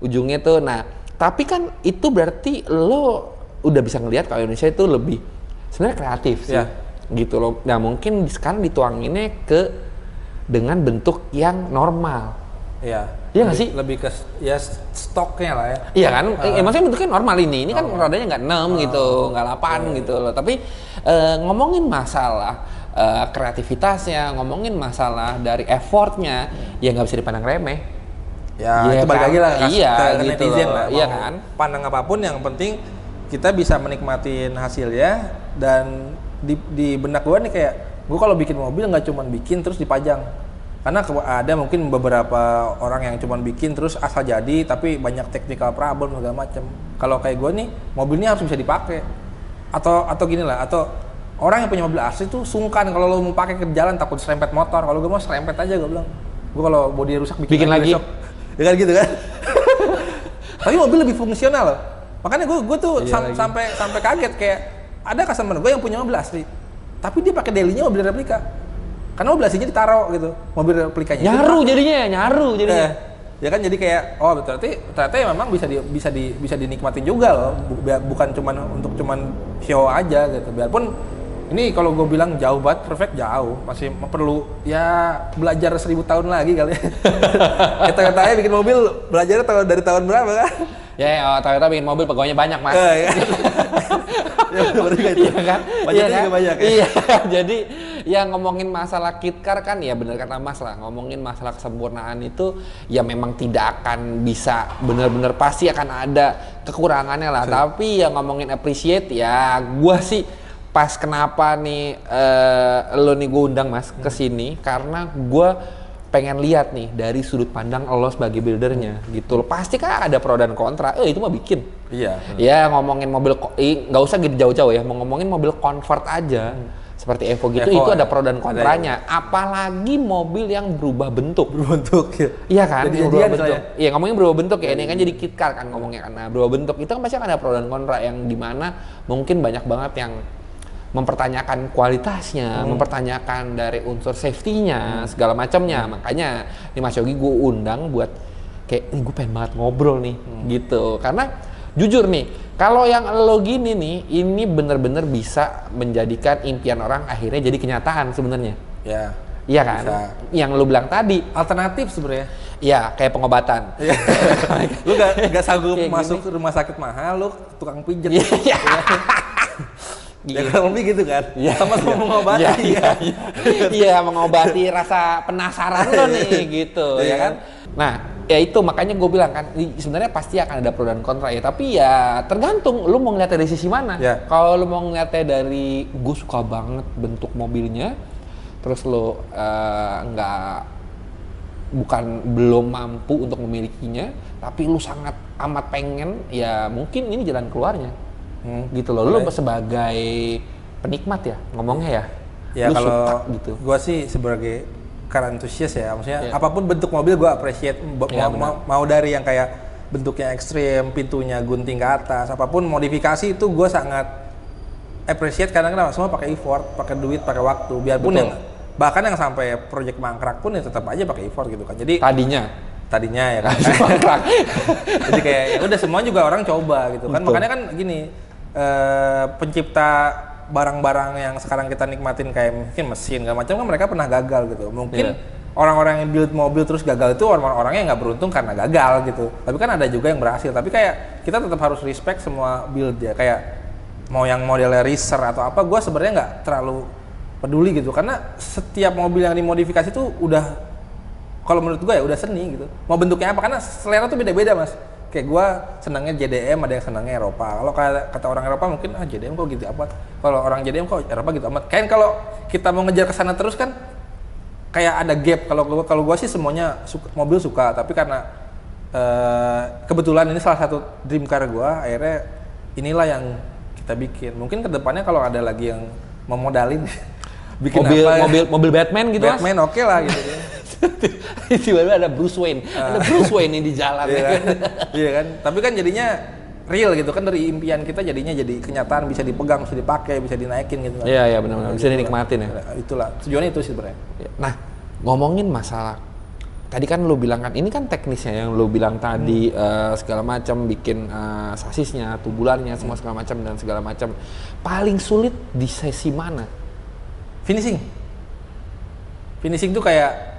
ujungnya tuh. Nah, tapi kan itu berarti lo udah bisa ngelihat kalau Indonesia itu lebih sebenarnya kreatif sih. Gitu loh. Nah, mungkin sekarang dituanginnya dengan bentuk yang normal. Iya nggak sih? Lebih ke ya stoknya lah ya. Iya kan? Maksudnya bentuknya normal ini. Ini kan rodanya nggak 6 gitu, nggak 8 gitu loh. Tapi ngomongin masalah kreativitasnya, ngomongin masalah dari effortnya, ya nggak bisa dipandang remeh. Ya itu balik lagi lah ke gitu netizen lah. Iya kan? Pandang apapun yang penting kita bisa menikmatin hasilnya. Dan di benak gue nih kayak, gue kalau bikin mobil nggak cuma bikin terus dipajang. Karena ada mungkin beberapa orang yang cuma bikin terus asal jadi, tapi banyak technical problem segala macam. Kalau kayak gue nih, mobilnya harus bisa dipakai. Atau gini lah, atau orang yang punya mobil asli tuh sungkan kalau lo mau pakai ke jalan takut serempet motor. Kalau gue mau serempet aja, gue bilang. Gue kalau bodi rusak bikin lagi. Besok. Ya kan gitu kan. Tapi mobil lebih fungsional loh. Makanya gue tuh sampai kaget kayak ada customer gue yang punya mobil asli, tapi dia pakai daily-nya mobil replika. Karena mobil aslinya ditaruh gitu, mobil replikanya. Nyaru jadinya. Ya kan jadi kayak ternyata ya memang bisa dinikmatin juga loh, bukan cuman show aja gitu. Biarpun ini kalau gue bilang jauh banget, perfect jauh, masih perlu ya belajar 1000 tahun lagi kali. Toyota bikin mobil belajarnya dari tahun berapa kan? Ya, Toyota bikin mobil pegawainya banyak, Mas. Iya kan? Budgetnya juga banyak ya. Iya, jadi ya ngomongin masalah KitKar kan ya bener kata Mas lah, ngomongin masalah kesempurnaan itu ya memang tidak akan bisa bener-bener, pasti akan ada kekurangannya lah. Tapi ya ngomongin appreciate ya gua sih pas kenapa nih lo nih gue undang Mas ke sini karena gua pengen lihat nih dari sudut pandang lo sebagai buildernya gitu loh. Pasti kan ada pro dan kontra. Itu mah bikin. Iya. Ya ngomongin mobil nggak usah gitu jauh-jauh ya. Mau ngomongin mobil comfort aja. Seperti Evo gitu, itu ada pro dan kontranya. Apalagi mobil yang berubah bentuk. Ya. Iya kan? Berubah bentuk. Iya, ngomongin berubah bentuk ya. Ini kan jadi KitKar kan ngomongnya kan. Nah, berubah bentuk itu kan pasti ada pro dan kontra yang dimana mungkin banyak banget yang mempertanyakan kualitasnya, mempertanyakan dari unsur safety-nya, segala macamnya. Makanya nih Mas Yogi gue undang buat kayak, gue pengen banget ngobrol nih, gitu. Karena jujur nih, kalau yang lo gini nih, ini bener-bener bisa menjadikan impian orang akhirnya jadi kenyataan sebenarnya. Ya. Iya kan? Bisa. Yang lo bilang tadi. Alternatif sebenarnya. Iya, kayak pengobatan. Lu gak sanggup masuk ke rumah sakit mahal, lu tukang pijet. Iya. Ya kurang lebih gitu kan, sama-sama mengobati Iya, mengobati rasa penasaran lo nih gitu, ya kan. Nah, ya itu makanya gue bilang kan, sebenarnya pasti akan ada pro dan kontra ya, tapi ya tergantung lu mau ngeliatnya dari sisi mana. Kalau lu mau ngeliatnya dari gue suka banget bentuk mobilnya, terus lu belum mampu untuk memilikinya, tapi lu sangat amat pengen, ya mungkin ini jalan keluarnya. Gitu loh, lu sebagai penikmat ya ngomongnya ya. Ya kalau gitu. Gua sih sebagai car enthusiast ya, maksudnya apapun bentuk mobil gua appreciate. Mau dari yang kayak bentuknya ekstrim, pintunya gunting ke atas, apapun modifikasi itu gua sangat appreciate karena kenapa? Semua pakai effort, pakai duit, pakai waktu. Biarpun yang bahkan yang sampai project mangkrak pun ya tetap aja pakai effort gitu kan. Jadi tadinya ya kan. Jadi kayak ya udah semua juga orang coba gitu kan. Makanya kan gini, pencipta barang-barang yang sekarang kita nikmatin kayak mungkin mesin segala macam kan mereka pernah gagal gitu. Mungkin orang-orang yang build mobil terus gagal itu orang-orang yang nggak beruntung karena gagal gitu. Tapi kan ada juga yang berhasil. Tapi kayak kita tetap harus respect semua build ya. Kayak mau yang modelnya racer atau apa, gue sebenarnya nggak terlalu peduli gitu. Karena setiap mobil yang dimodifikasi itu udah, kalau menurut gue ya udah seni gitu. Mau bentuknya apa, karena selera tuh beda-beda Mas. Kayak gue senangnya JDM, ada yang senangnya Eropa. Kalau kata orang Eropa mungkin JDM kok gitu amat. Kalau orang JDM kok Eropa gitu amat. Kayak kalau kita mau ngejar ke sana terus kan kayak ada gap. Kalau gua sih semuanya mobil suka, tapi karena kebetulan ini salah satu dream car gua, akhirnya inilah yang kita bikin. Mungkin kedepannya kalau ada lagi yang mau modalin bikin mobil Batman gitu, Batman oke lah gitu. Tiba-tiba ada Bruce Wayne, nih di jalan. Iya kan? Iya kan? Tapi kan jadinya real gitu kan, dari impian kita jadinya jadi kenyataan, bisa dipegang, bisa dipakai, bisa dinaikin gitu kan. Iya benar-benar bisa dinikmatin ya. Itulah tujuannya itu sih sebenarnya. Nah, ngomongin masalah tadi kan lu bilang kan ini kan teknisnya yang lu bilang tadi segala macam bikin sasisnya, tubularnya, semua segala macam dan segala macam. Paling sulit di sesi mana? Finishing tuh kayak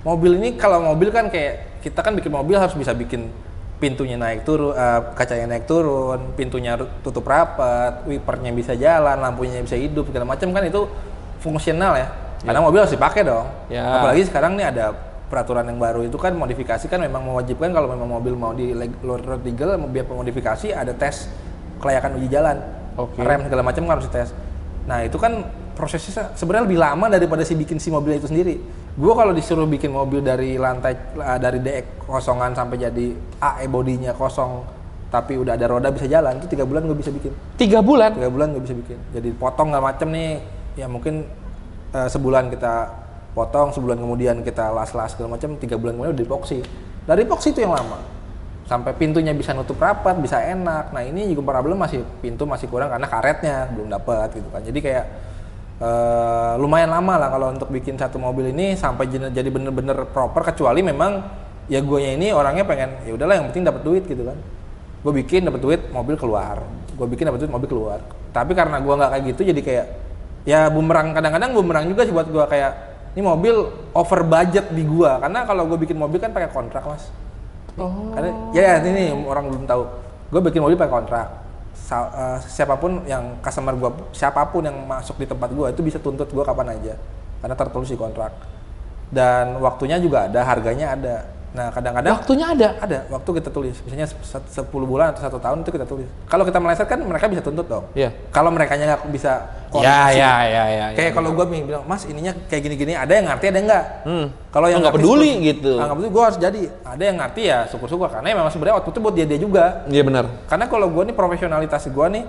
mobil ini, kalau mobil kan kayak kita kan bikin mobil harus bisa bikin pintunya naik turun, kacanya naik turun, pintunya tutup rapat, wipernya bisa jalan, lampunya bisa hidup, segala macam kan itu fungsional ya. Karena mobil harus dipakai dong. Ya. Apalagi sekarang nih ada peraturan yang baru itu kan, modifikasi kan memang mewajibkan kalau memang mobil mau di road legal, biar modifikasi ada tes kelayakan uji jalan, rem segala macam kan harus dites. Nah itu kan prosesnya sebenarnya lebih lama daripada bikin si mobil itu sendiri. Gue kalau disuruh bikin mobil dari lantai, dari DX kosongan sampai jadi AE bodinya kosong, tapi udah ada roda bisa jalan, itu 3 bulan gue bisa bikin. 3 bulan? 3 bulan gue bisa bikin. Jadi potong nggak macem nih, ya mungkin sebulan kita potong, sebulan kemudian kita las-las segala macam, 3 bulan kemudian udah epoxy. Dari epoxy itu yang lama. Sampai pintunya bisa nutup rapat, bisa enak. Nah ini juga problem, pintu masih kurang karena karetnya belum dapat gitu kan. Jadi kayak lumayan lama lah kalau untuk bikin satu mobil ini sampai jadi bener-bener proper, kecuali memang ya guanya ini orangnya pengen ya udahlah yang penting dapat duit gitu kan. Gue bikin dapat duit, mobil keluar. Gue bikin dapat duit, mobil keluar. Tapi karena gua nggak kayak gitu, jadi kayak ya bumerang, kadang-kadang bumerang juga sih buat gua, kayak ini mobil over budget di gua. Karena kalau gue bikin mobil kan pakai kontrak, Mas. Karena ya ini orang belum tahu. Gue bikin mobil pakai kontrak. Siapapun yang customer gue, siapapun yang masuk di tempat gue itu bisa tuntut gue kapan aja karena tertulis di kontrak, dan waktunya juga ada, harganya ada. Nah kadang-kadang waktunya ada waktu kita tulis, misalnya 10 bulan atau 1 tahun itu kita tulis. Kalau kita meleset kan mereka bisa tuntut dong. Kalau mereka nggak bisa koordinasi, kayak kalau gue bilang, Mas ininya kayak gini-gini, ada yang ngerti ada yang nggak. Kalau yang nggak peduli gitu, nggak peduli, gue harus jadi. Ada yang ngerti ya syukur-syukur, karena memang sebenarnya outputnya buat dia juga. Iya benar. Karena kalau gue nih profesionalitas gue nih,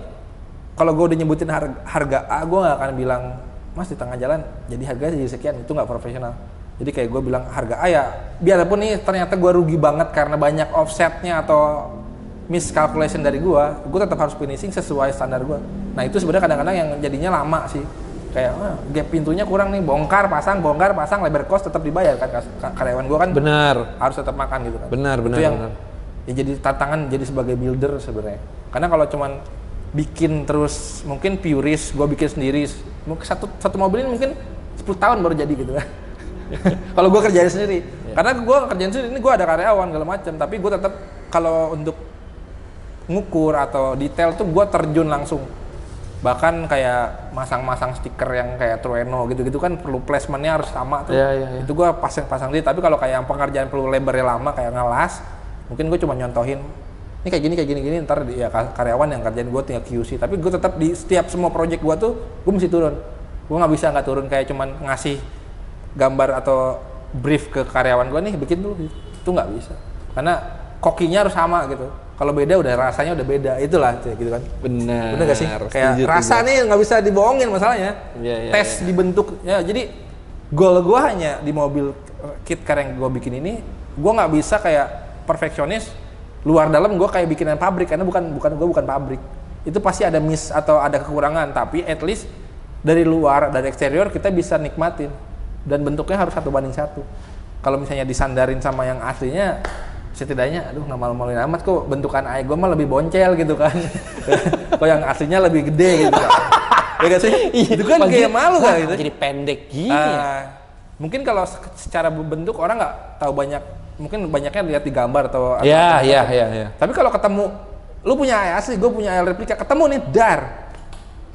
kalau gue udah nyebutin harga A, gue nggak akan bilang Mas di tengah jalan jadi harganya jadi sekian, itu nggak profesional. Jadi kayak gue bilang harga A ya, biarpun nih ternyata gue rugi banget karena banyak offsetnya atau miscalculation dari gue tetap harus finishing sesuai standar gue. Nah itu sebenarnya kadang-kadang yang jadinya lama sih. Kayak gap pintunya kurang nih, bongkar pasang, labor cost tetap dibayar kan, karyawan gue kan. Benar. Harus tetap makan gitu kan. Benar. Ya jadi tantangan jadi sebagai builder sebenarnya. Karena kalau cuman bikin terus, mungkin purist, gue bikin sendiri, mungkin satu mobil ini mungkin 10 tahun baru jadi gitu kan. Kalau gue kerjain sendiri, karena gue kerjain sendiri, ini gue ada karyawan segala macam, tapi gue tetap kalau untuk ngukur atau detail tuh gue terjun langsung. Bahkan kayak masang stiker yang kayak Trueno gitu-gitu kan perlu placementnya harus sama tuh. Itu gue pasang sendiri. Tapi kalau kayak yang pengerjaan perlu lebarnya lama kayak ngelas, mungkin gue cuma nyontohin. Ini kayak gini, ntar ya karyawan yang kerjain, gue tinggal QC. Tapi gue tetap di setiap semua project gue tuh gue mesti turun. Gue nggak bisa nggak turun, kayak cuman ngasih gambar atau brief ke karyawan gue nih bikin dulu, itu nggak bisa karena kokinya harus sama gitu. Kalau beda udah rasanya udah beda, itulah gitu kan. Benar gak sih? Kayak rasa nih nggak bisa dibohongin masalahnya. Tes dibentuk ya. Jadi goal gue hanya di mobil kit car yang gue bikin ini, gue nggak bisa kayak perfeksionis luar dalam gue kayak bikinan pabrik, karena bukan pabrik. Itu pasti ada miss atau ada kekurangan, tapi at least dari luar, dari eksterior kita bisa nikmatin. Dan bentuknya harus 1:1. Kalau misalnya disandarin sama yang aslinya, setidaknya aduh nggak malu-maluin amat kok, bentukan AE gue mah lebih boncel gitu kan. Kok yang aslinya lebih gede gitu kan. Ya gak sih? Itu kan kayak malu kan gitu. Jadi pendek gini ya. Mungkin kalau secara bentuk orang nggak tahu banyak, mungkin banyaknya lihat di gambar atau Iya. Tapi kalau ketemu, lu punya AE asli, gue punya AE replika, ketemu nih dar.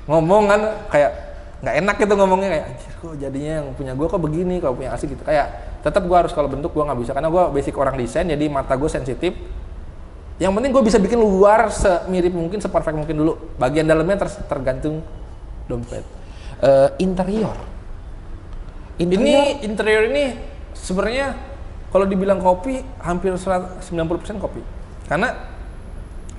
Ngomong kan kayak nggak enak gitu ngomongnya, kayak anjir kok jadinya yang punya gue kok begini, kalau punya asli gitu. Kayak tetap gue harus, kalau bentuk gue nggak bisa karena gue basic orang desain, jadi mata gue sensitif. Yang penting gue bisa bikin luar semirip mungkin, seperfect mungkin dulu. Bagian dalamnya tergantung dompet. Interior Ini interior ini sebenarnya kalau dibilang kopi hampir 90% kopi. Karena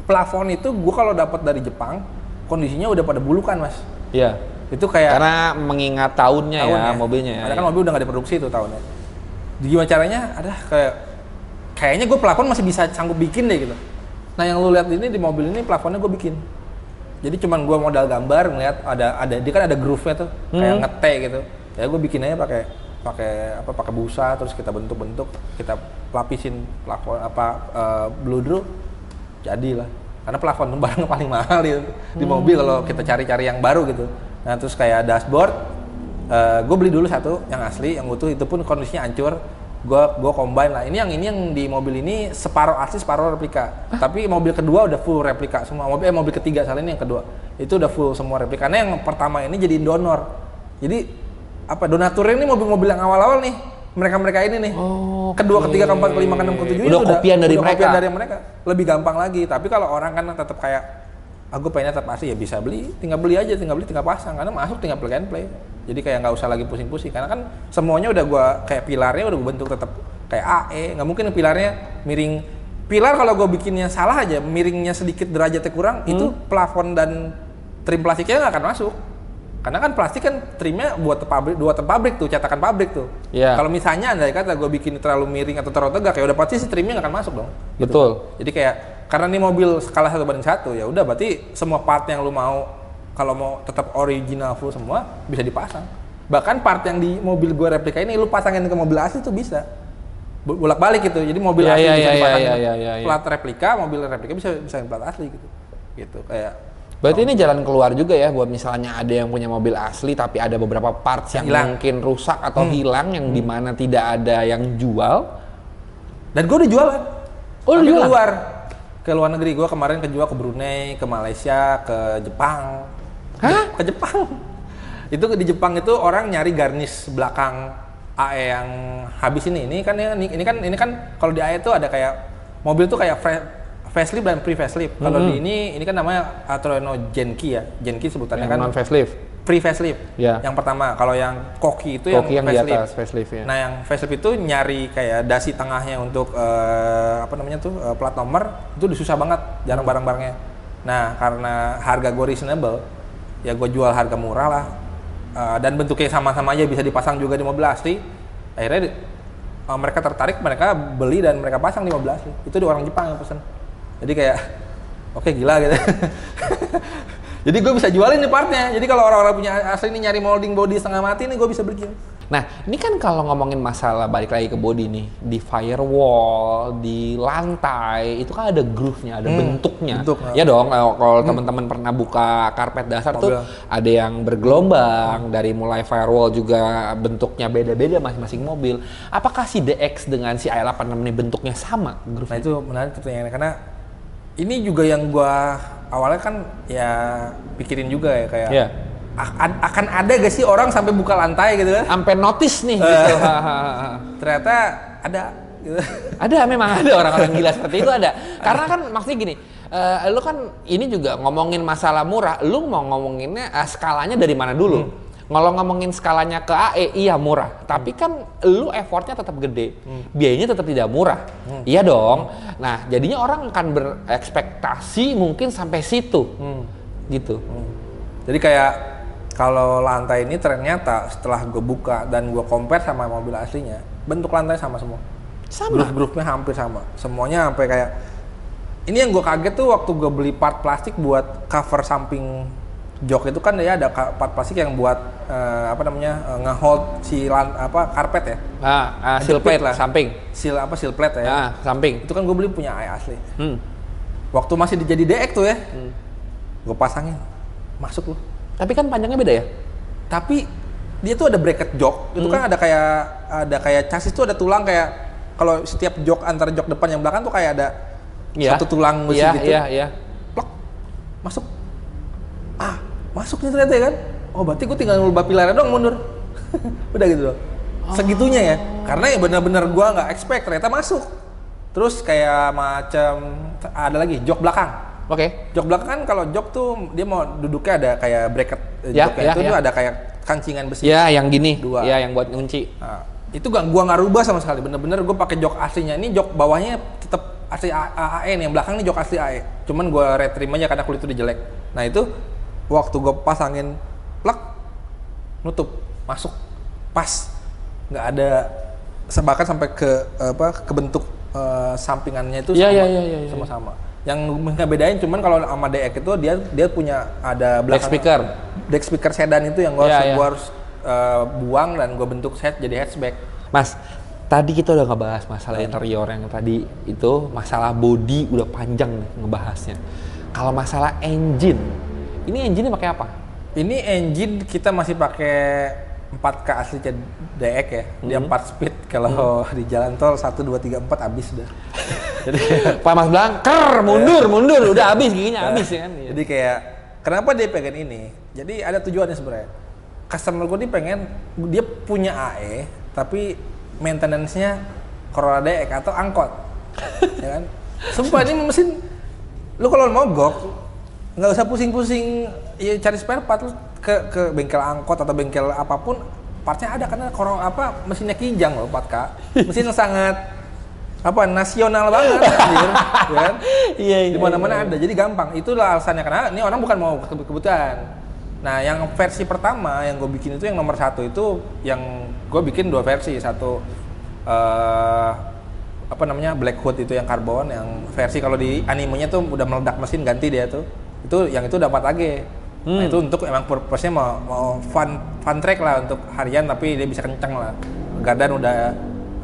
plafon itu gue kalau dapat dari Jepang kondisinya udah pada bulukan, Mas. Iya. Itu kayak karena mengingat tahunnya ya mobilnya ya. Karena kan mobil udah nggak diproduksi itu tahunnya. Gimana caranya? Kayaknya gue plafon masih bisa sanggup bikin deh gitu. Nah yang lu lihat ini di mobil ini plafonnya gue bikin. Jadi cuman gue modal gambar ngeliat ada dia kan ada groove-nya tuh kayak ngete gitu. Ya gue bikin aja pakai busa, terus kita bentuk-bentuk, kita lapisin plafon bludru, jadilah. Karena plafon itu barang paling mahal di mobil kalau kita cari-cari yang baru gitu. Nah terus kayak dashboard, gue beli dulu satu yang asli, yang utuh, itu pun kondisinya hancur. Gue combine lah. Ini yang di mobil ini separuh asli, separuh replika. Tapi mobil kedua udah full replika semua. Mobil ketiga salah ini yang kedua. Itu udah full semua replika. Karena yang pertama ini jadi donor. Jadi donaturnya ini mobil-mobil yang awal-awal nih. Mereka ini nih. Kedua, ketiga, keempat, kelima, keenam, ketujuh udah kopian dari mereka. Lebih gampang lagi. Tapi kalau orang kan tetap kayak aku pengennya tetap asli, ya bisa beli, tinggal pasang. Karena masuk tinggal plug and play. Jadi kayak nggak usah lagi pusing-pusing. Karena kan semuanya udah gua kayak pilarnya udah gua bentuk tetap kayak AE. Nggak mungkin pilarnya miring. Pilar kalau gua bikinnya salah aja, miringnya sedikit derajatnya kurang, itu plafon dan trim plastiknya nggak akan masuk. Karena kan plastik kan trimnya buat pabrik tuh, cetakan pabrik tuh. Yeah. Kalau misalnya andai kata gue bikin terlalu miring atau terlalu tegak, ya udah pasti si trimnya nggak akan masuk dong. Betul. Jadi kayak karena ini mobil skala 1:1, ya udah berarti semua part yang lu mau, kalau mau tetap original full semua bisa dipasang. Bahkan part yang di mobil gue replika ini lu pasangin ke mobil asli tuh bisa. Bolak-balik gitu. Jadi mobil asli bisa dipasangin plat replika, mobil replika bisa plat asli gitu. Gitu kayak. Berarti ini jalan keluar juga ya buat misalnya ada yang punya mobil asli tapi ada beberapa parts yang mungkin rusak atau hilang yang dimana tidak ada yang jual. Dan gue udah jualan. Jualan? Ke luar negeri. Gue kemarin kejual ke Brunei, ke Malaysia, ke Jepang. Hah? Ke Jepang. Itu di Jepang itu orang nyari garnish belakang AE yang habis ini. Ini kan kalau di AE itu ada kayak mobil tuh kayak facelift dan pre-facelift. Kalau di ini kan namanya Atroeno Genki ya. Genki sebutannya yang kan non facelift. Pre-facelift. Yeah. Yang pertama, kalau yang Koki itu yang facelift. Di atas facelift ya. Nah, yang facelift itu nyari kayak dasi tengahnya untuk plat nomor itu udah susah banget, jarang barang-barangnya. Nah, karena harga gue reasonable, ya gue jual harga murah lah. Dan bentuknya sama-sama aja bisa dipasang juga di mobil asli. Akhirnya mereka tertarik, mereka beli dan mereka pasang di mobil asli. Itu di orang Jepang yang pesen. Jadi kayak, oke, gila gitu. Jadi gue bisa jualin nih partnya. Jadi kalau orang-orang punya asli ini nyari molding body setengah mati nih, gue bisa bikin. Nah, ini kan kalau ngomongin masalah balik lagi ke body nih, di firewall, di lantai, itu kan ada groove-nya, ada bentuknya. Ya dong, kalau teman-teman pernah buka karpet dasar mobil tuh ada yang bergelombang, dari mulai firewall juga bentuknya beda-beda masing-masing mobil. Apakah si DX dengan si i86 ini bentuknya sama groove-nya? Nah, itu menarik pertanyaannya, karena ini juga yang gua awalnya kan ya pikirin juga ya kayak akan ada gak sih orang sampai buka lantai gitu kan? Sampai notice nih gitu. Ternyata ada gitu. Ada, memang ada orang-orang gila seperti itu ada. Karena kan maksudnya gini, lu kan ini juga ngomongin masalah murah, lu mau ngomonginnya skalanya dari mana dulu? Kalau ngomongin skalanya ke AE, iya murah. Tapi kan lu effortnya tetap gede. Biayanya tetap tidak murah. Iya dong. Nah, jadinya orang akan berekspektasi mungkin sampai situ. Gitu. Jadi kayak kalau lantai ini ternyata setelah gue buka dan gue compare sama mobil aslinya, bentuk lantai sama semua. Sama? Groove-nya hampir sama. Semuanya sampai kayak... Ini yang gue kaget tuh waktu gue beli part plastik buat cover samping jok itu kan ya ada part plastik yang buat nge-hold si karpet ya. Seal plate lah, samping. Seal plate ya. Samping. Itu kan gue beli punya AE asli. Waktu masih jadi DX tuh ya. Gue pasangin. Masuk loh. Tapi kan panjangnya beda ya? Tapi dia tuh ada bracket jok. Itu kan ada kayak chassis tuh ada tulang kayak kalau setiap jok antara jok depan yang belakang tuh kayak ada satu tulang besi gitu. Iya. Plok. Masuk. Masuk nih ternyata ya kan. Oh, berarti gue tinggal ngubah pilarnya dong mundur. Udah gitu dong. Segitunya ya. Karena ya benar-benar gue nggak expect ternyata masuk. Terus kayak macam ada lagi jok belakang. Jok belakang kan kalau jok tuh dia mau duduknya ada kayak bracket joknya itu ada kayak kancingan besi. Ya, yang gini. 2. Ya, yang buat ngunci. Nah, itu gua nggak rubah sama sekali. Bener-bener gue pakai jok aslinya. Ini jok bawahnya tetap asli AE nih, yang belakang ini jok asli AE. Cuman gue retrim aja karena kulit itu udah jelek. Nah itu waktu gue pasangin plug, nutup, masuk, pas, nggak ada bahkan sampai ke bentuk sampingannya itu sama-sama. Yang ngebedain cuman kalau sama DX itu dia punya ada belakang deck speaker sedan itu yang gua harus buang dan gua bentuk set jadi hatchback. Mas, tadi kita udah ngebahas masalah interior yang tadi itu, masalah body udah panjang nih ngebahasnya. Kalau masalah engine, ini engine-nya pakai apa? Ini engine kita masih pakai 4K asli DX ya. Dia 4 speed. Kalau di jalan tol 1 2 3 4 habis udah. Jadi Pak Mas bilang, mundur, udah habis giginya habis ya kan. Jadi kayak kenapa dia pengen ini? Jadi ada tujuannya sebenarnya. Customer gue dia punya AE tapi maintenance-nya Corolla DX atau angkot. Ya kan? Sumpah ini mesin lu kalau mogok nggak usah pusing-pusing ya cari spare part, lu ke bengkel angkot atau bengkel apapun partnya ada karena mesinnya Kijang loh 4K. Mesin sangat nasional banget anjir, ya kan? Iya. Di mana-mana ada. Jadi gampang. Itulah alasannya karena ini orang bukan mau kebutuhan. Nah, yang versi pertama yang gue bikin itu yang nomor 1 itu yang gue bikin 2 versi. Satu Black Hood itu yang karbon, yang versi kalau di animenya tuh udah meledak mesin ganti dia tuh. Itu yang itu dapat lagi. Nah, itu untuk emang purpose-nya mau fun track lah untuk harian tapi dia bisa kenceng lah. Gardan udah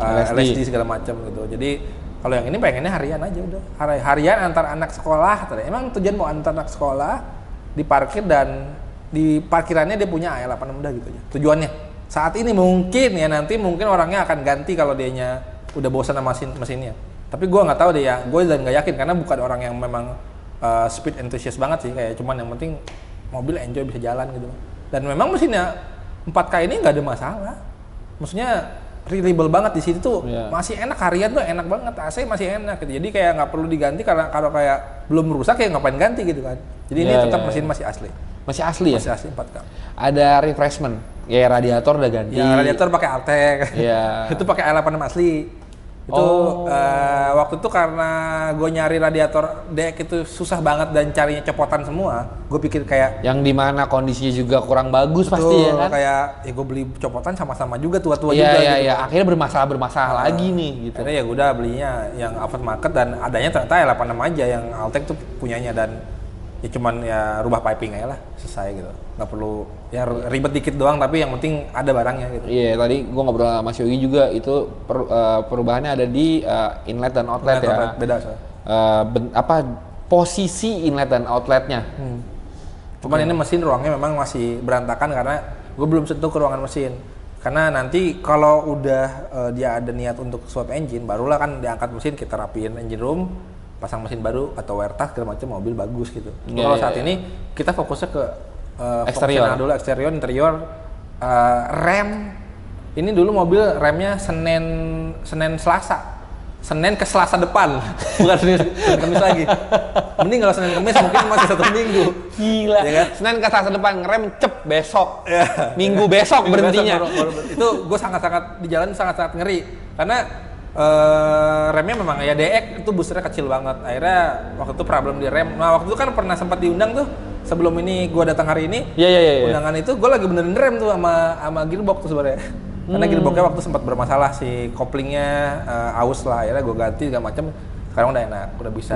LSD segala macam gitu. Jadi kalau yang ini pengennya harian aja udah. Harian antar anak sekolah. Emang tujuan mau antar anak sekolah diparkir dan di parkirannya dia punya AE86 udah gitu aja. Tujuannya. Saat ini mungkin orangnya akan ganti kalau dianya udah bosan sama mesinnya. Tapi gue nggak tahu deh ya. Gue dan nggak yakin karena bukan orang yang memang speed enthusiast banget sih. Kayak cuman yang penting mobil enjoy bisa jalan gitu. Dan memang mesinnya 4K ini nggak ada masalah. Maksudnya reliable banget di situ tuh, masih enak, harian tuh enak banget, AC masih enak gitu. Jadi kayak nggak perlu diganti kalau kayak belum rusak kayak ngapain ganti gitu kan. Jadi ini tetap mesin masih asli. Masih asli ya? Masih asli 4K. Ada refreshment, ya radiator udah ganti. Ya radiator pakai Altec. Iya. Itu pakai AL86 asli. Itu waktu itu karena gue nyari radiator DX itu susah banget dan carinya copotan semua. Gue pikir kayak yang dimana kondisinya juga kurang bagus pasti ya kan. Kayak gue beli copotan sama-sama juga tua-tua juga. Iya gitu. Akhirnya bermasalah lagi nih gitu. Akhirnya ya udah belinya yang aftermarket dan adanya ternyata L86 aja yang Altec tuh punyanya dan ya cuman ya rubah piping aja lah selesai gitu. Nggak perlu ya ribet dikit doang tapi yang penting ada barangnya gitu. Iya, tadi gua ngobrol sama Mas Yogi juga itu perubahannya ada di inlet dan outlet ya. Beda posisi inlet dan outletnya. Cuman ini mesin ruangnya memang masih berantakan karena gue belum sentuh ke ruangan mesin. Karena nanti kalau udah dia ada niat untuk swap engine, barulah kan diangkat mesin kita rapiin engine room, pasang mesin baru atau wear task segala macam mobil bagus gitu. Kalau saat ini kita fokusnya ke eksterior, interior, rem. Ini dulu mobil remnya Senin Selasa. Senin ke Selasa depan, bukan Senin Kamis lagi. Mending kalau Senin Kamis mungkin masih 1 minggu. Gila. Ya kan? Senin ke Selasa depan ngerem cep besok. Minggu besok berhentinya. Itu gue sangat-sangat di jalan sangat-sangat ngeri karena remnya memang ya DX itu boosternya kecil banget. Akhirnya waktu itu problem di rem. Nah waktu itu kan pernah sempat diundang tuh sebelum ini gue datang hari ini. Iya. Undangan itu gue lagi benerin rem tuh sama gearbox tuh sebenarnya. Karena gearboxnya waktu sempat bermasalah si koplingnya aus lah. Akhirnya gue ganti segala macam. Sekarang udah enak, udah bisa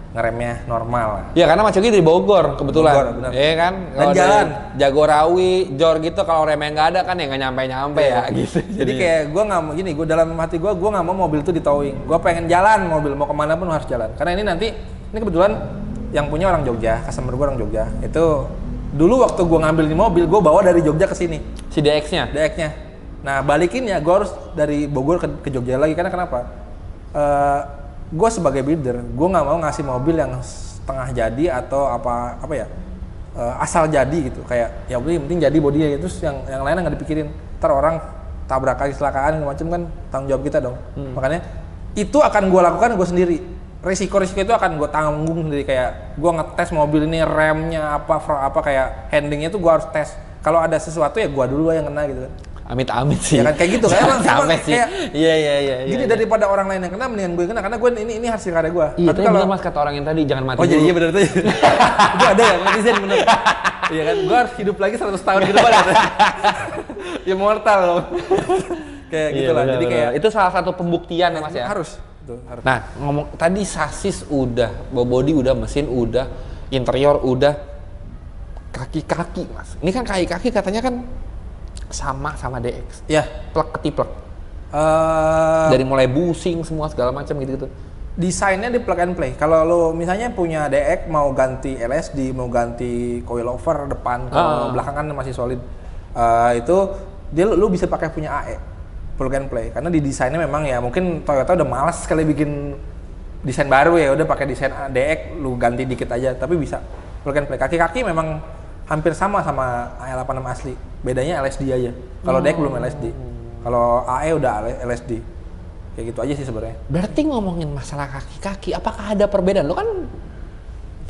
ngeremnya normal. Ya karena Mas Yogi dari Bogor kebetulan. Iya kan? Dan jalan Jagorawi, Jor gitu kalau remnya nggak ada kan ya nggak nyampe ya gitu. Jadi kayak gue nggak mau gini, gue dalam hati gue nggak mau mobil itu di towing. Gue pengen jalan mobil, mau kemana pun harus jalan. Karena ini nanti, ini kebetulan yang punya orang Jogja, customer gue orang Jogja. Itu dulu waktu gue ngambil di mobil, gue bawa dari Jogja ke sini. Si DX-nya? DX-nya. Nah balikin ya, gue harus dari Bogor ke Jogja lagi. Karena kenapa? Gue sebagai builder, gue nggak mau ngasih mobil yang setengah jadi atau asal jadi gitu. Kayak ya udah yang penting jadi bodinya, terus yang lainnya nggak dipikirin. Ntar orang tabrakan, kecelakaan macam kan tanggung jawab kita dong. Makanya itu akan gue lakukan gue sendiri. Risiko itu akan gue tanggung sendiri. Kayak gue ngetes mobil ini remnya apa kayak handlingnya tuh gue harus tes. kalau ada sesuatu ya gua dulu yang kena gitu kan. Amit-amit sih. Ya kan kayak gitu kan. Emang Sampai sih. kayak Iya. gini daripada orang lain yang kena mendingan gue yang kena karena gue ini hasil karya gue. Iya, tapi kalau Mas kata orang yang tadi jangan mati oh dulu. jadi iya benar tuh. Itu ada ya netizen bener. Iya kan, gue harus hidup lagi 100 tahun ke depan. Ya mortal loh. Kayak gitu lah. Jadi kayak itu salah satu pembuktian ya Mas ya. Harus. Harus. Nah, ngomong tadi sasis udah, body udah, mesin udah, interior udah, kaki-kaki Mas. Ini kan kaki-kaki katanya kan sama DX. Ya. Plek ketiplek. Dari mulai busing semua segala macam gitu-gitu. Desainnya di plug and play. Kalau lo misalnya punya DX mau ganti LSD, mau ganti coilover depan, kalau belakangan masih solid, itu dia lo bisa pakai punya AE plug and play. Karena di desainnya memang ya mungkin Toyota udah malas sekali bikin desain baru ya, udah pakai desain DX, lu ganti dikit aja, tapi bisa plug and play. Kaki-kaki memang hampir sama AE86 asli. Bedanya LSD aja. Kalau DX belum LSD. Kalau AE udah LSD. Kayak gitu aja sih sebenarnya. Berarti ngomongin masalah kaki-kaki, apakah ada perbedaan? Lo kan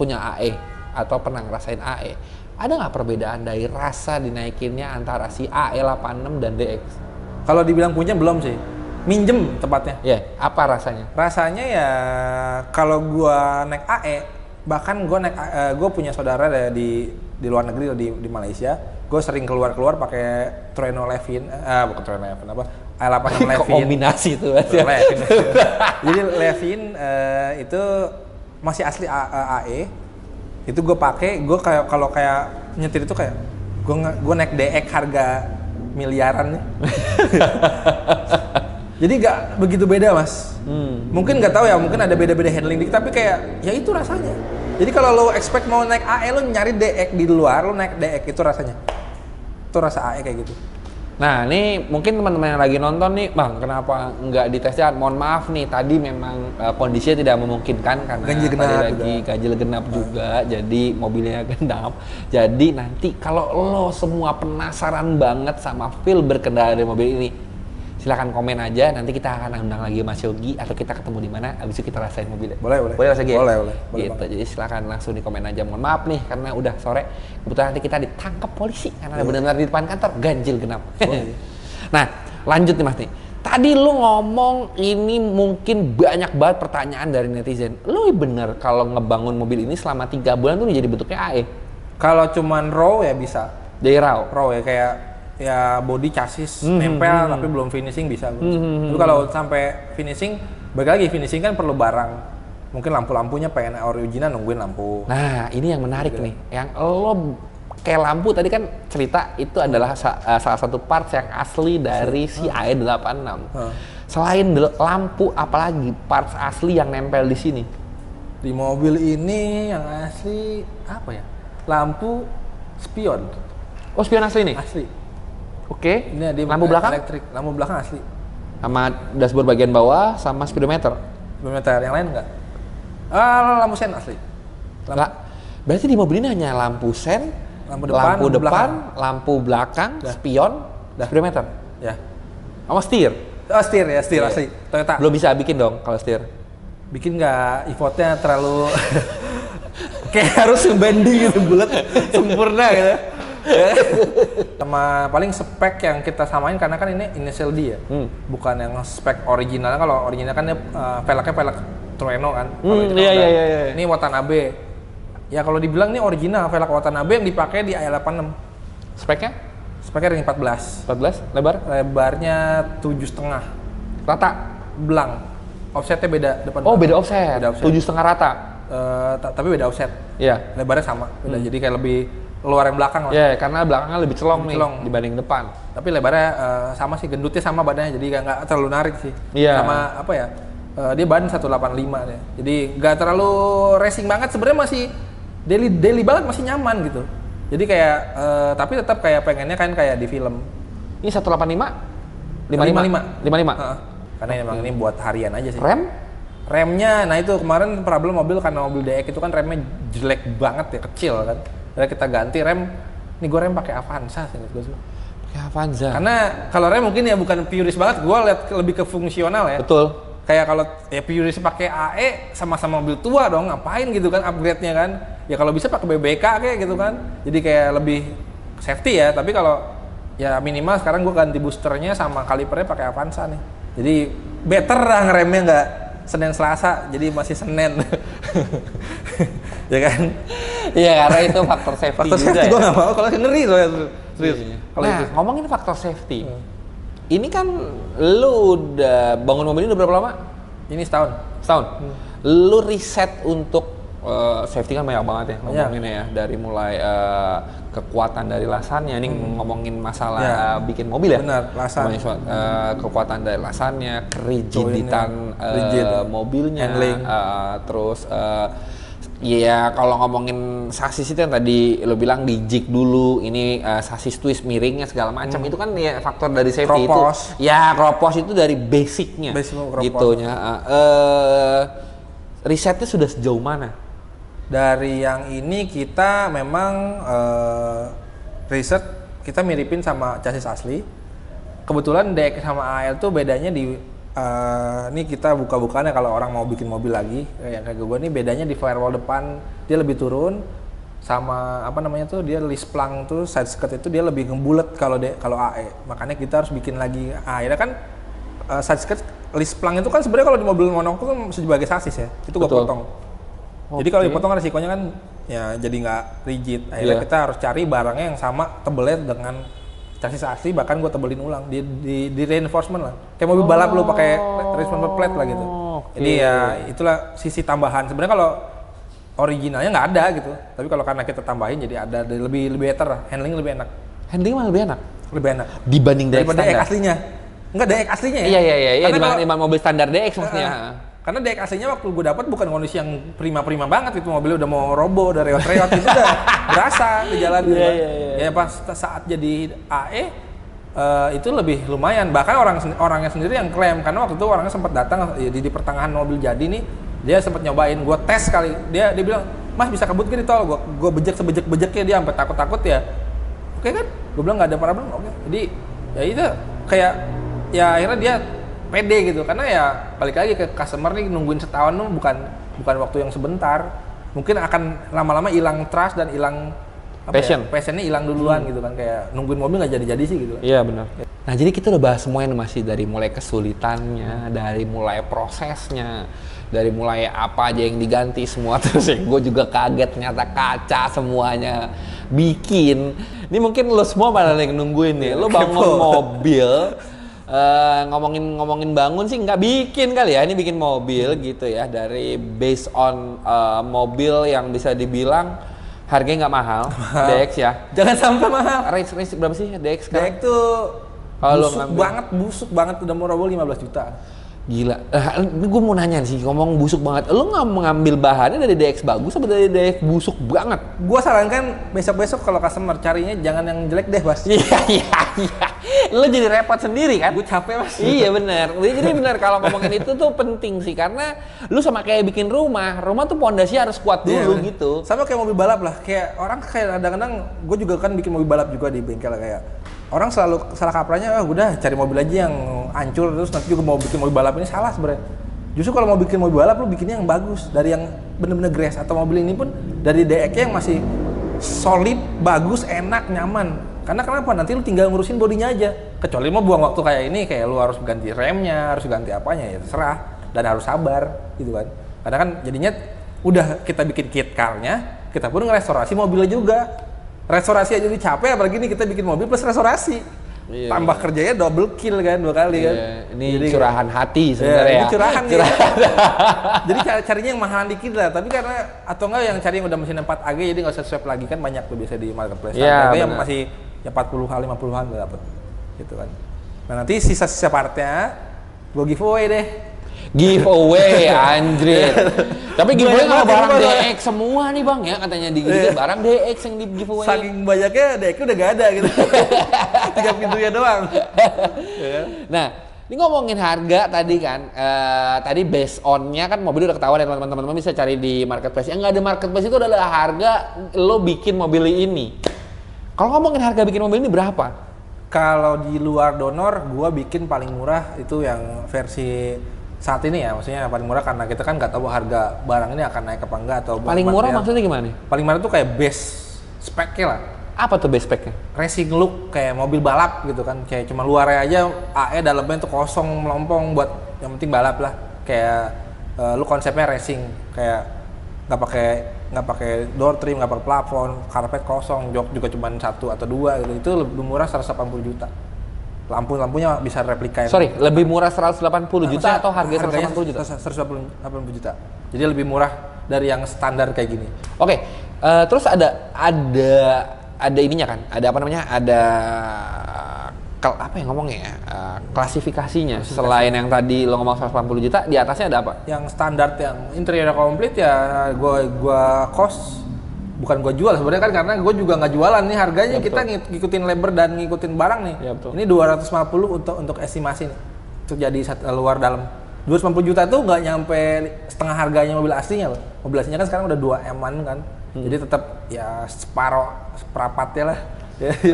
punya AE atau pernah ngerasain AE. Ada nggak perbedaan dari rasa dinaikinnya antara si AE86 dan DX? Kalau dibilang punya belum sih. Minjem tepatnya. Ya, apa rasanya? Rasanya ya kalau gua naik AE, bahkan gua punya saudara di luar negeri di Malaysia. Gue sering keluar pakai Trueno Levin, bukan Trueno Levin apa, AE86 Levin. Kombinasi itu aja. Levin. Jadi Levin itu masih asli AE. Itu gue pakai, gue kayak kalau kayak nyetir itu kayak gue naik DX harga miliaran nih. Jadi nggak begitu beda mas. Mungkin nggak tahu ya, mungkin ada beda-beda handling dikit, tapi kayak ya itu rasanya. Jadi kalau lo expect mau naik AE, lo nyari DX di luar, lo naik DX itu rasanya. Itu rasa AE kayak gitu. Nah, ini mungkin teman-teman yang lagi nonton nih, Bang, kenapa nggak ditesnya? Mohon maaf nih, tadi memang kondisinya tidak memungkinkan karena ganjil genap tadi lagi ganjil genap juga, jadi mobilnya genap. Jadi nanti kalau lo semua penasaran banget sama feel berkendara dari mobil ini, silakan komen aja, nanti kita akan undang lagi Mas Yogi atau kita ketemu di mana, abis itu kita rasain mobilnya. Boleh. Boleh Mas Yogi? Boleh. Gitu, jadi silakan langsung di komen aja. Mohon maaf nih, karena udah sore, kebetulan nanti kita ditangkap polisi karena benar-benar di depan kantor ganjil genap. Nah, lanjut nih Mas nih. Tadi lu ngomong ini mungkin banyak banget pertanyaan dari netizen. Lu bener kalau ngebangun mobil ini selama 3 bulan tuh jadi bentuknya AE? Kalau cuman raw ya bisa. Dari raw ya kayak ya body chassis nempel tapi belum finishing bisa. Tapi kalau sampai finishing, balik lagi finishing kan perlu barang. Mungkin lampu-lampunya pengen original, nungguin lampu. Nah, ini yang menarik nih. Yang lo kayak lampu tadi kan cerita itu adalah salah satu parts yang asli dari si AE86. Selain lampu, apalagi parts asli yang nempel di sini? Di mobil ini yang asli apa ya? Lampu spion. Oh, spion asli nih? Asli. Oke. Ini ada lampu belakang? Elektrik. Lampu belakang asli. Sama dashboard bagian bawah sama speedometer. Speedometer yang lain enggak? Lampu sen asli. Enggak. Berarti di mobil ini hanya lampu sen, lampu depan, lampu belakang, spion, speedometer. Ya. Sama setir. Oh, setir asli. Toyota. Belum bisa bikin dong kalau setir. Bikin nggak, e-vote-nya terlalu kayak harus ngebanding gitu, bulat, sempurna gitu. Sama paling spek yang kita samain karena kan ini initial D ya, bukan yang spek originalnya. Kalau original kan velgnya velg Trueno kan. Iya. Ini Watanabe. Ya kalau dibilang ini original velg Watanabe yang dipakai di AE86. Speknya? Speknya ring 14. 14 lebar? Lebarnya 7,5. Rata? Belang. Offsetnya beda depan. Oh, beda offset. 7,5 rata. Tapi beda offset. Iya. Lebarnya sama. Beda. Jadi kayak lebih luar yang belakang lah. Iya, karena belakangnya lebih celong nih dibanding depan. Tapi lebarnya sama sih, gendutnya sama badannya, jadi nggak terlalu narik sih. Iya. Sama apa ya? Dia ban 185 deh. Jadi nggak terlalu racing banget, sebenarnya masih daily banget, masih nyaman gitu. Jadi kayak tapi tetap kayak pengennya kan kayak di film. Ini 185? 55? Karena emang ini buat harian aja sih. Remnya, nah itu kemarin problem mobil, karena mobil DX itu kan remnya jelek banget ya, kecil kan. Jadi kita ganti rem, nih gue rem pakai Avanza sih gue tuh. Pakai Avanza. Karena kalau rem mungkin ya bukan purist banget, gue lihat lebih ke fungsional ya. Betul. Kayak kalau ya purist pakai AE sama-sama mobil tua dong, ngapain gitu kan upgrade-nya kan. Ya kalau bisa pakai BBK kayak gitu kan. Jadi kayak lebih safety ya, tapi kalau ya minimal sekarang gue ganti boosternya sama kalipernya pakai Avanza nih. Jadi better lah ngeremnya nggak Senin Selasa, jadi masih Senin. Ya kan? Iya, karena itu faktor safety Faktor juga safety ya. gue nggak mau, kalau ngeri soalnya serius. Kalau Nah, itu. ngomongin faktor safety. Ini kan lu udah bangun mobil ini udah berapa lama? Ini setahun. Setahun. Lu riset untuk safety kan banyak banget ya Banyak. ngomonginnya ya, dari mulai kekuatan dari lasannya, ini ngomongin masalah Ya. bikin mobil ya. Benar, lasan. Ngomongin soal, kekuatan dari lasannya, kerigiditan rigid, mobilnya, handling. terus ya kalau ngomongin sasis itu yang tadi lo bilang di jig dulu, ini sasis twist miringnya segala macam itu kan ya faktor dari safety Kropos. itu. Ya kropos itu dari basicnya, Basic kropos. gitunya. Risetnya sudah sejauh mana? Dari yang ini kita memang riset kita miripin sama chassis asli. Kebetulan DX sama AL tuh bedanya di ini kita buka-bukaannya kalau orang mau bikin mobil lagi kayak gue nih, bedanya di firewall depan dia lebih turun, sama apa namanya tuh dia list plank tuh side skirt itu dia lebih ngebulet kalau AE. Makanya kita harus bikin lagi. Akhirnya kan side skirt list plank itu kan sebenarnya kalau di mobil monok itu kan sebagai sasis ya. Itu gue Betul. potong. Jadi kalau dipotong resikonya kan ya jadi nggak rigid. Akhirnya Iya. kita harus cari barangnya yang sama tebelnya dengan chassis asli, bahkan gue tebelin ulang di reinforcement lah. Kayak mobil balap lu pakai reinforcement plate lah gitu. Oke. Jadi ya itulah sisi tambahan. Sebenarnya kalau originalnya nggak ada gitu. Tapi kalau karena kita tambahin jadi ada lebih better lah. Handling lebih enak. Handling malah lebih enak Lebih enak. dibanding DX Daripada DX standar. aslinya. Enggak, DX aslinya ya. Iya, Karena dibanding mobil standar DX maksudnya. Karena DX aslinya waktu gue dapat bukan kondisi yang prima-prima banget, itu mobilnya udah mau robo, udah reot-reot itu udah berasa di jalan. Iya. Ya pas saat jadi AE itu lebih lumayan. Bahkan orangnya sendiri yang klaim, karena waktu itu orangnya sempat datang ya, di pertengahan mobil jadi nih, dia sempat nyobain, gue tes kali, dia bilang, "Mas bisa kebut gini tol?" Gue bejek sebejek-bejeknya, dia sampai takut-takut ya. Oke kan? Gue bilang nggak ada problem, oke. Jadi ya itu kayak ya akhirnya dia pede gitu, karena ya balik lagi ke customer nih, nungguin setahun tuh bukan waktu yang sebentar. Mungkin akan lama-lama hilang trust dan hilang passionnya hilang duluan gitu kan, kayak nungguin mobil nggak jadi sih gitu. Iya benar. Nah jadi kita udah bahas semuanya masih dari mulai kesulitannya, dari mulai prosesnya, dari mulai apa aja yang diganti semua. Terus gue juga kaget ternyata kaca semuanya bikin. Ini mungkin lo semua pada yang nungguin nih. Lo bangun mobil, ngomongin bangun sih nggak bikin kali ya. Ini bikin mobil gitu ya, dari based on mobil yang bisa dibilang harganya nggak mahal, DX ya. Jangan sampai mahal. Range berapa sih DX sekarang? DX tuh Kalau busuk banget udah mau robo 15 juta. Gila. Ini gue mau nanya sih, ngomong busuk banget. Lo nggak mengambil bahannya dari DX bagus atau dari DX busuk banget? Gua sarankan besok-besok kalau customer carinya jangan yang jelek deh, Bas. Iya. Lo jadi repot sendiri kan? Gue capek, Mas. Iya benar. Jadi benar kalau ngomongin itu tuh penting sih, karena lu sama kayak bikin rumah tuh pondasinya harus kuat dulu Iya, gitu. Sama kayak mobil balap lah. Kayak orang kayak kadang-kadang gue juga kan bikin mobil balap juga di bengkel, kayak orang selalu salah kaprahnya, udah cari mobil aja yang hancur terus nanti juga mau bikin mobil balap. Ini salah sebenarnya. Justru kalau mau bikin mobil balap lu bikinnya yang bagus, dari yang bener-bener grass, atau mobil ini pun dari DX yang masih solid, bagus, enak, nyaman. Karena kenapa? Nanti lu tinggal ngurusin bodinya aja. Kecuali mau buang waktu kayak ini, kayak lu harus ganti remnya, harus ganti apanya, ya terserah. Dan harus sabar gitu kan. Karena kan jadinya udah kita bikin kit car-nya, kita pun ngerestorasi mobilnya juga. Restorasi aja jadi capek, apalagi ini kita bikin mobil plus restorasi. Iya, Tambah kerjanya double kill kan, 2 kali kan. Ini Jadi curahan hati ya, sebenarnya. ini curahan nih. Jadi carinya yang mahalan dikit lah, tapi karena atau enggak yang cari yang udah mesin 4 AG, jadi nggak usah swap lagi kan, banyak tuh biasa di marketplace. Iya, Itu yang benar. masih ya 40-an, 50-an udah dapet gitu kan. Nah nanti sisa-sisa partnya gue giveaway deh. Giveaway anjir. Tapi giveaway Banyak kalau banget barang yang DX semua nih Bang ya, katanya di barang DX yang di giveaway. Saking banyaknya DX udah gak ada gitu. 3 pintunya doang. Nah, ini ngomongin harga tadi kan, tadi based on-nya kan mobil udah ketahuan ya teman-teman bisa cari di marketplace. Yang nggak ada marketplace itu adalah harga lo bikin mobil ini. Kalau ngomongin harga bikin mobil ini berapa? Kalau di luar donor, gua bikin paling murah itu yang versi saat ini ya, maksudnya paling murah karena kita kan nggak tahu harga barang ini akan naik apa enggak atau Paling murah material. maksudnya gimana nih? Paling murah tuh kayak base spec-nya lah. Apa tuh base spec-nya? Racing look kayak mobil balap gitu kan, kayak cuma luarnya aja AE, dalamnya tuh kosong melompong buat yang penting balap lah. Kayak lu konsepnya racing, kayak nggak pakai door trim, nggak pakai plafon, karpet kosong, jok juga cuma 1 atau 2 gitu. Itu lebih murah 180 juta. Lampunya bisa replika. Sorry, lebih murah 180 juta atau harganya 180 juta? 180 juta. Jadi lebih murah dari yang standar kayak gini. Oke, terus ada ininya kan? Ada apa namanya? Ada apa yang ngomongnya ya? Klasifikasinya. Selain yang tadi lo ngomong 180 juta, di atasnya ada apa? Yang standar yang interior komplit ya gua bukan gue jual sebenarnya kan, karena gue juga nggak jualan nih harganya, ya, kita ngikutin labor dan ngikutin barang nih. Ya, ini 250 untuk estimasi nih, untuk jadi luar dalam. 250 juta tuh nggak nyampe setengah harganya mobil aslinya loh. Mobil aslinya kan sekarang udah 2M-an kan, jadi tetap ya seperapatnya lah.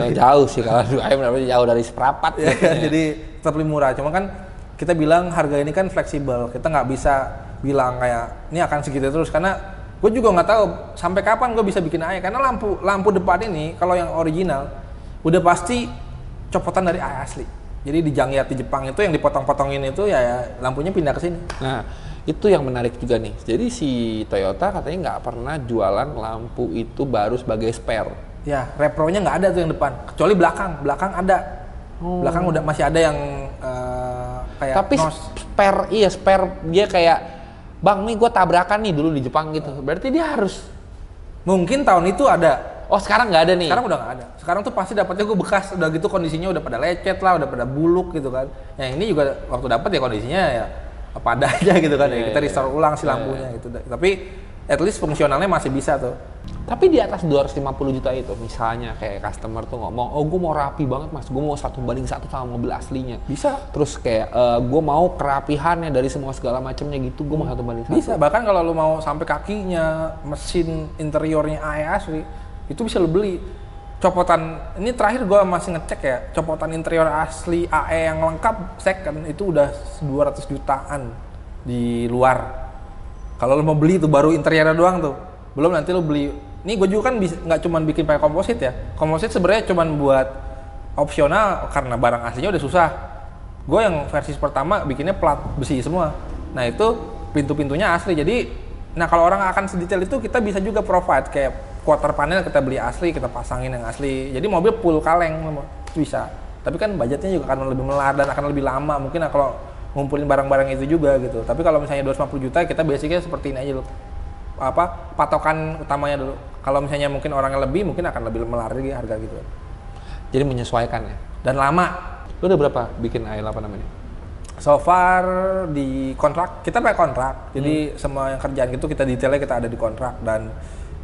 Jauh sih kalau 2M, jauh dari seperapat. Ya, kan? Jadi tetap lebih murah. Cuma kan kita bilang harga ini kan fleksibel, kita nggak bisa bilang kayak ini akan segitu terus, karena gue juga nggak tahu sampai kapan gue bisa bikin AE, karena lampu depan ini kalau yang original udah pasti copotan dari AE asli. Jadi di Jangyat di Jepang itu yang dipotong-potongin itu ya lampunya pindah ke sini. Nah, itu yang menarik juga nih. Jadi si Toyota katanya nggak pernah jualan lampu itu baru sebagai spare. Ya, repro-nya nggak ada tuh yang depan, kecuali belakang ada. Belakang udah masih ada yang kayak tapi spare dia kayak, Bang, nih gue tabrakan nih dulu di Jepang gitu. Berarti dia harus... Mungkin tahun itu ada. Oh, sekarang nggak ada nih? Sekarang udah nggak ada. Sekarang tuh pasti dapatnya gue bekas, udah gitu kondisinya udah pada lecet lah, udah pada buluk gitu kan. Yang ini juga waktu dapat ya kondisinya ya apa adanya gitu kan. Ya, kita restore ulang si lampunya gitu. Tapi at least fungsionalnya masih bisa tuh. Tapi di atas 250 juta itu, misalnya kayak customer tuh ngomong, oh gue mau rapi banget mas, gue mau 1:1 sama mobil aslinya. Bisa. Terus kayak gue mau kerapihannya dari semua segala macamnya gitu, gue mau 1:1. Bisa, bahkan kalau lo mau sampai kakinya, mesin interiornya AE asli, itu bisa lo beli. Copotan, ini terakhir gue masih ngecek ya, copotan interior asli AE yang lengkap second itu udah 200 jutaan di luar. Kalau lo mau beli tuh baru interiornya doang tuh, belum nanti lo beli. Ini gue juga kan nggak cuma bikin pakai komposit ya. Komposit sebenarnya cuma buat opsional karena barang aslinya udah susah. Gue yang versi pertama bikinnya plat besi semua. Nah itu pintu-pintunya asli. Jadi, nah kalau orang akan sedetail itu kita bisa juga provide kayak quarter panel kita beli asli, kita pasangin yang asli. Jadi mobil full kaleng bisa. Tapi kan budgetnya juga akan lebih melar dan akan lebih lama. Mungkin kalau ngumpulin barang-barang itu juga gitu. Tapi kalau misalnya 250 juta kita basicnya seperti ini aja loh. Patokan utamanya dulu. Kalau misalnya mungkin orangnya lebih, mungkin akan lebih melar lagi harga gitu. Jadi menyesuaikan ya? Dan lama. Lu udah berapa bikin AE8 ini? So far di kontrak, kita pakai kontrak. Jadi semua yang kerjaan gitu kita detailnya kita ada di kontrak. Dan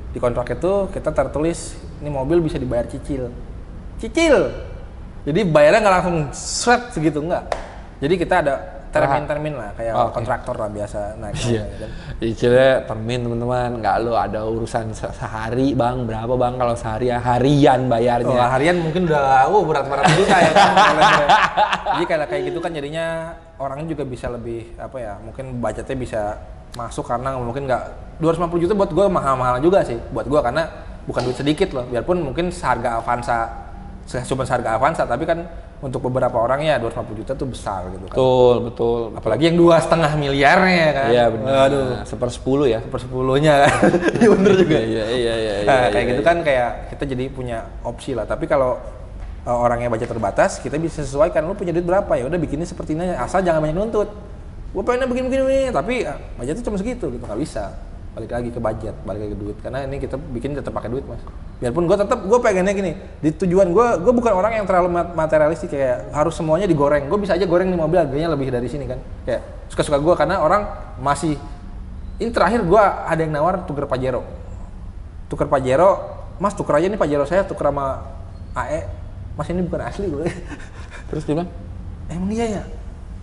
di kontrak itu kita tertulis, ini mobil bisa dibayar cicil. Jadi bayarnya nggak langsung seret segitu, enggak. Jadi kita ada termin lah, kayak kontraktor lah biasa. Nah, iya. Cicilnya termin teman-teman, nggak lo ada urusan sehari bang, berapa bang kalau sehari ya, harian bayarnya. Oh, harian mungkin udah berat-berat juta ya kan. Jadi kayak gitu kan jadinya orangnya juga bisa lebih mungkin budgetnya bisa masuk, karena mungkin nggak 250 juta buat gue mahal-mahal juga sih buat gue, karena bukan duit sedikit loh, biarpun mungkin seharga Avanza tapi kan untuk beberapa orang ya 250 juta tuh besar gitu kan. Betul. Apalagi yang 2,5 miliarnya kan. Iya benar. Aduh, 1/10 ya. 1/10-nya kan. Iya bener juga. Iya. Kayak gitu kan kayak kita jadi punya opsi lah. Tapi kalau orangnya budget terbatas, kita bisa sesuaikan. Lu punya duit berapa ya? Udah bikinnya seperti ini, asal jangan banyak nuntut. Gue pengennya begini, tapi budgetnya cuma segitu gitu, nggak bisa. Balik lagi ke budget, balik lagi ke duit. Karena ini kita bikin tetap pakai duit mas. Biarpun gue pengennya gini, di tujuan gue bukan orang yang terlalu materialistik kayak harus semuanya digoreng. Gue bisa aja goreng di mobil harganya lebih dari sini kan. Kayak suka-suka gue, karena orang masih, ini terakhir gue ada yang nawar tuker Pajero, mas tuker aja nih Pajero saya, tuker sama AE, mas ini bukan asli gue. Terus dia bilang, emang iya ya?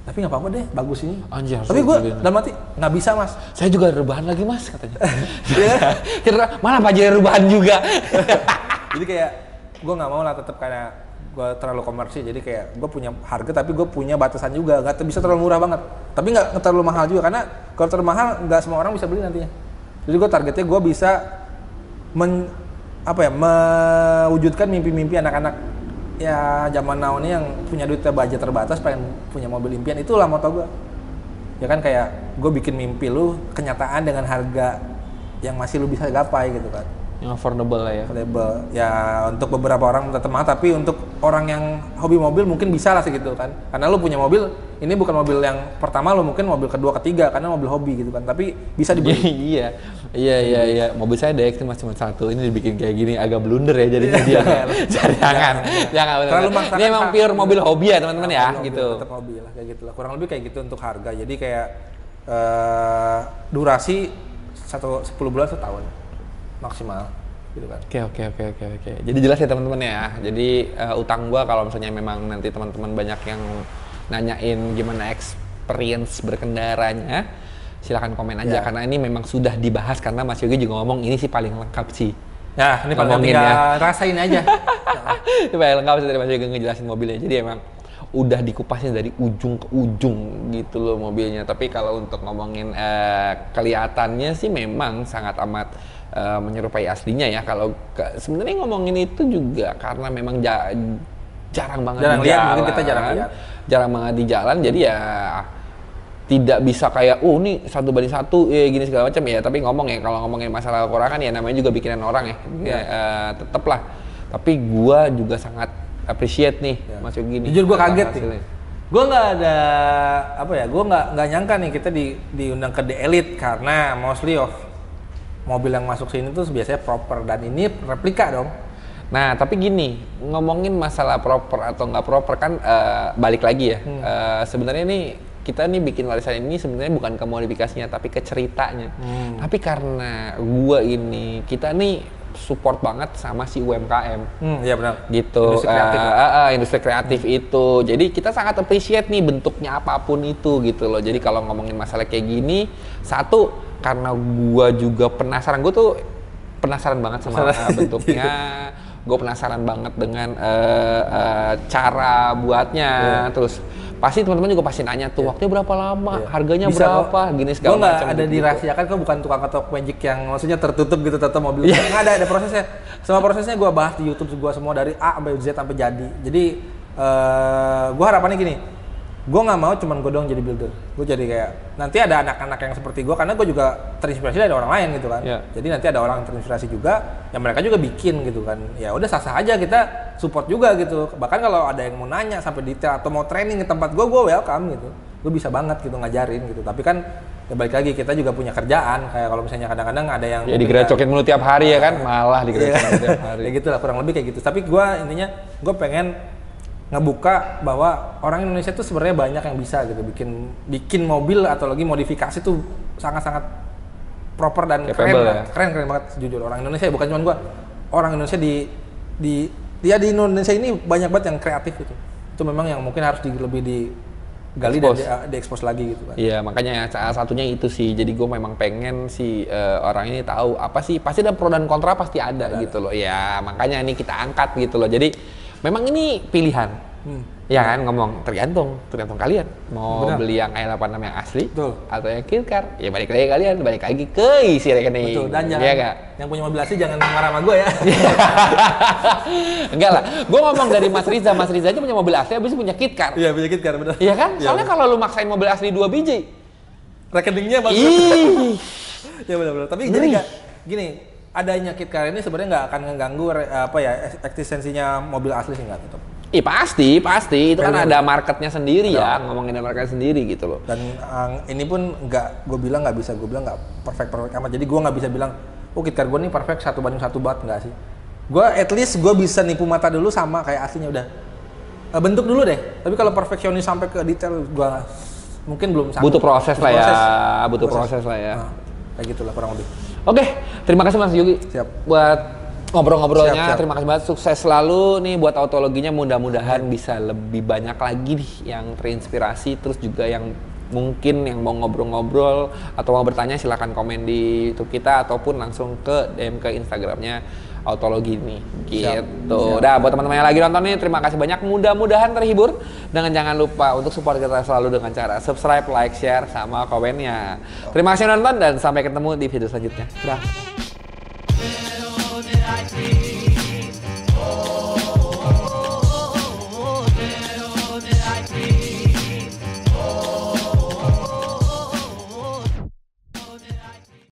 Tapi nggak apa-apa deh, bagus ini. Anjir. Tapi gue dalam hati nggak bisa mas. Saya juga ada rebahan lagi mas katanya. Kira malah Pajero rebahan juga. Jadi kayak gue nggak mau lah, tetap kayak gue terlalu komersil. Jadi kayak gue punya harga tapi gue punya batasan juga. Nggak bisa terlalu murah banget. Tapi nggak terlalu mahal juga, karena kalau terlalu mahal nggak semua orang bisa beli nantinya. Jadi gue targetnya gue bisa apa ya, mewujudkan mimpi-mimpi anak-anak ya zaman now ini yang punya duit budget terbatas pengen punya mobil impian. Itulah moto gue. Ya kan kayak gue bikin mimpi lu kenyataan dengan harga yang masih lu bisa gapai gitu kan. Yang affordable lah ya. Affordable. Ya untuk beberapa orang tetap mahal, tapi untuk orang yang hobi mobil mungkin bisa lah segitu kan. Karena lu punya mobil, ini bukan mobil yang pertama lu, mungkin mobil kedua, ketiga, karena mobil hobi gitu kan. Tapi bisa dibeli. Iya. Mobil saya DX cuma satu. Ini dibikin kayak gini agak blunder ya jadinya dia. Jangan benar. Ini emang pure mobil hobi ya teman-teman ya gitu. Tetap hobi lah kayak gitulah. Kurang lebih kayak gitu untuk harga. Jadi kayak durasi 10 bulan setahun maksimal gitu kan. Oke. Jadi jelas ya teman-teman ya. Jadi utang gua kalau misalnya memang nanti teman-teman banyak yang nanyain gimana experience berkendaranya, silakan komen aja karena ini memang sudah dibahas karena Mas Yogi juga ngomong ini sih paling lengkap sih. Ya, ini paling tinggal rasain aja. Ini paling lengkap sih dari Mas Yogi ngejelasin mobilnya. Jadi emang udah dikupasin dari ujung ke ujung gitu loh mobilnya. Tapi kalau untuk ngomongin kelihatannya sih memang sangat amat menyerupai aslinya ya. Kalau sebenarnya ngomongin itu juga karena memang jarang banget di jalan. Mungkin kita jarang banget di jalan. Jadi ya tidak bisa kayak ini 1:1 ya gini segala macam ya. Tapi ngomong ya kalau ngomongin masalah kekurangan ya namanya juga bikinan orang ya. Tetep lah. Tapi gua juga sangat appreciate nih Mas Yogi nih. Jujur gua kaget nih. Gue nggak ada gue nggak nyangka nih kita diundang ke The Elite karena mostly of mobil yang masuk sini tuh biasanya proper dan ini replika dong. Nah tapi gini, ngomongin masalah proper atau nggak proper kan balik lagi ya. Sebenarnya nih kita nih bikin warisan ini sebenarnya bukan ke modifikasinya tapi ke ceritanya. Tapi karena kita nih support banget sama si UMKM. Iya benar. Gitu. Industri kreatif itu. Jadi kita sangat appreciate nih bentuknya apapun itu gitu loh. Jadi kalau ngomongin masalah kayak gini, satu karena gua juga penasaran, gua tuh penasaran banget sama bentuknya. Gue penasaran banget dengan cara buatnya. Terus pasti teman-teman juga pasti nanya tuh waktunya berapa lama, harganya bisa berapa, gini segala macam. Gue nggak ada dirahasiakan, kok bukan tukang ketok magic yang maksudnya tertutup gitu tetap mobil. Nggak ada prosesnya. Semua prosesnya gue bahas di YouTube gue semua dari A sampai Z sampai jadi. Jadi gue harapannya gini. Gue nggak mau cuman gue doang jadi builder. Gue jadi kayak nanti ada anak-anak yang seperti gue karena gue juga terinspirasi dari orang lain gitu kan. Jadi nanti ada orang yang terinspirasi juga, yang mereka juga bikin gitu kan. Ya udah sah-sah aja kita support juga gitu. Bahkan kalau ada yang mau nanya sampai detail atau mau training di tempat gue welcome gitu. Gue bisa banget gitu ngajarin gitu. Tapi kan ya balik lagi kita juga punya kerjaan. Kayak kalau misalnya kadang-kadang ada yang digerecokin mulu tiap hari ya kan, malah digerecokin tiap hari. Ya gitulah kurang lebih kayak gitu. Tapi gue intinya gue pengen ngebuka bahwa orang Indonesia tuh sebenarnya banyak yang bisa gitu bikin mobil atau lagi modifikasi tuh sangat-sangat proper dan keren banget jujur. Orang Indonesia bukan cuma gua, orang Indonesia di Indonesia ini banyak banget yang kreatif gitu. Itu memang yang mungkin harus lebih digali dan diekspos lagi gitu kan. Iya, makanya salah satunya itu sih. Jadi gue memang pengen si orang ini tahu apa sih, pasti ada pro dan kontra pasti ada gitu loh. Ya, makanya ini kita angkat gitu loh. Jadi memang ini pilihan, ya kan ngomong tergantung kalian mau beli yang i86 yang asli atau yang kit car, ya balik lagi kalian balik lagi ke isi rekening. Betul, dan jangan yang punya mobil asli jangan marah sama gue ya. Enggak lah, gue ngomong dari Mas Riza aja punya mobil asli, habis punya kit car. Iya punya kit car benar. Iya kan, soalnya kalau lu maksain mobil asli 2 biji, rekeningnya bagus. Ya benar. Tapi jadi nggak gini. Adanya kit car ini sebenarnya nggak akan mengganggu eksistensinya mobil asli sih nggak tetap. Pasti itu kan ada marketnya sendiri ya, ngomongin ada market sendiri gitu loh. Dan ini pun gue bilang nggak perfect amat. Jadi gue nggak bisa bilang, kit car gue nih perfect 1:1 banget nggak sih. Gue at least gue bisa nipu mata dulu sama kayak aslinya udah. Bentuk dulu deh. Tapi kalau perfeksionis sampai ke detail gue mungkin belum sanggup. Butuh proses lah ya. Kayak gitulah kurang lebih. Oke, terima kasih Mas Yogi. Siap. Buat ngobrol-ngobrolnya, siap. Terima kasih banget, sukses selalu nih buat autologinya, mudah-mudahan bisa lebih banyak lagi nih yang terinspirasi, terus juga yang mungkin yang mau ngobrol-ngobrol atau mau bertanya silahkan komen di YouTube kita ataupun langsung ke DM ke Instagramnya Autologi nih, gitu. Udah buat teman-teman yang lagi nonton nih, terima kasih banyak. Mudah-mudahan terhibur. Dan jangan lupa untuk support kita selalu dengan cara subscribe, like, share, sama komennya. Terima kasih nonton dan sampai ketemu di video selanjutnya. Dah. I see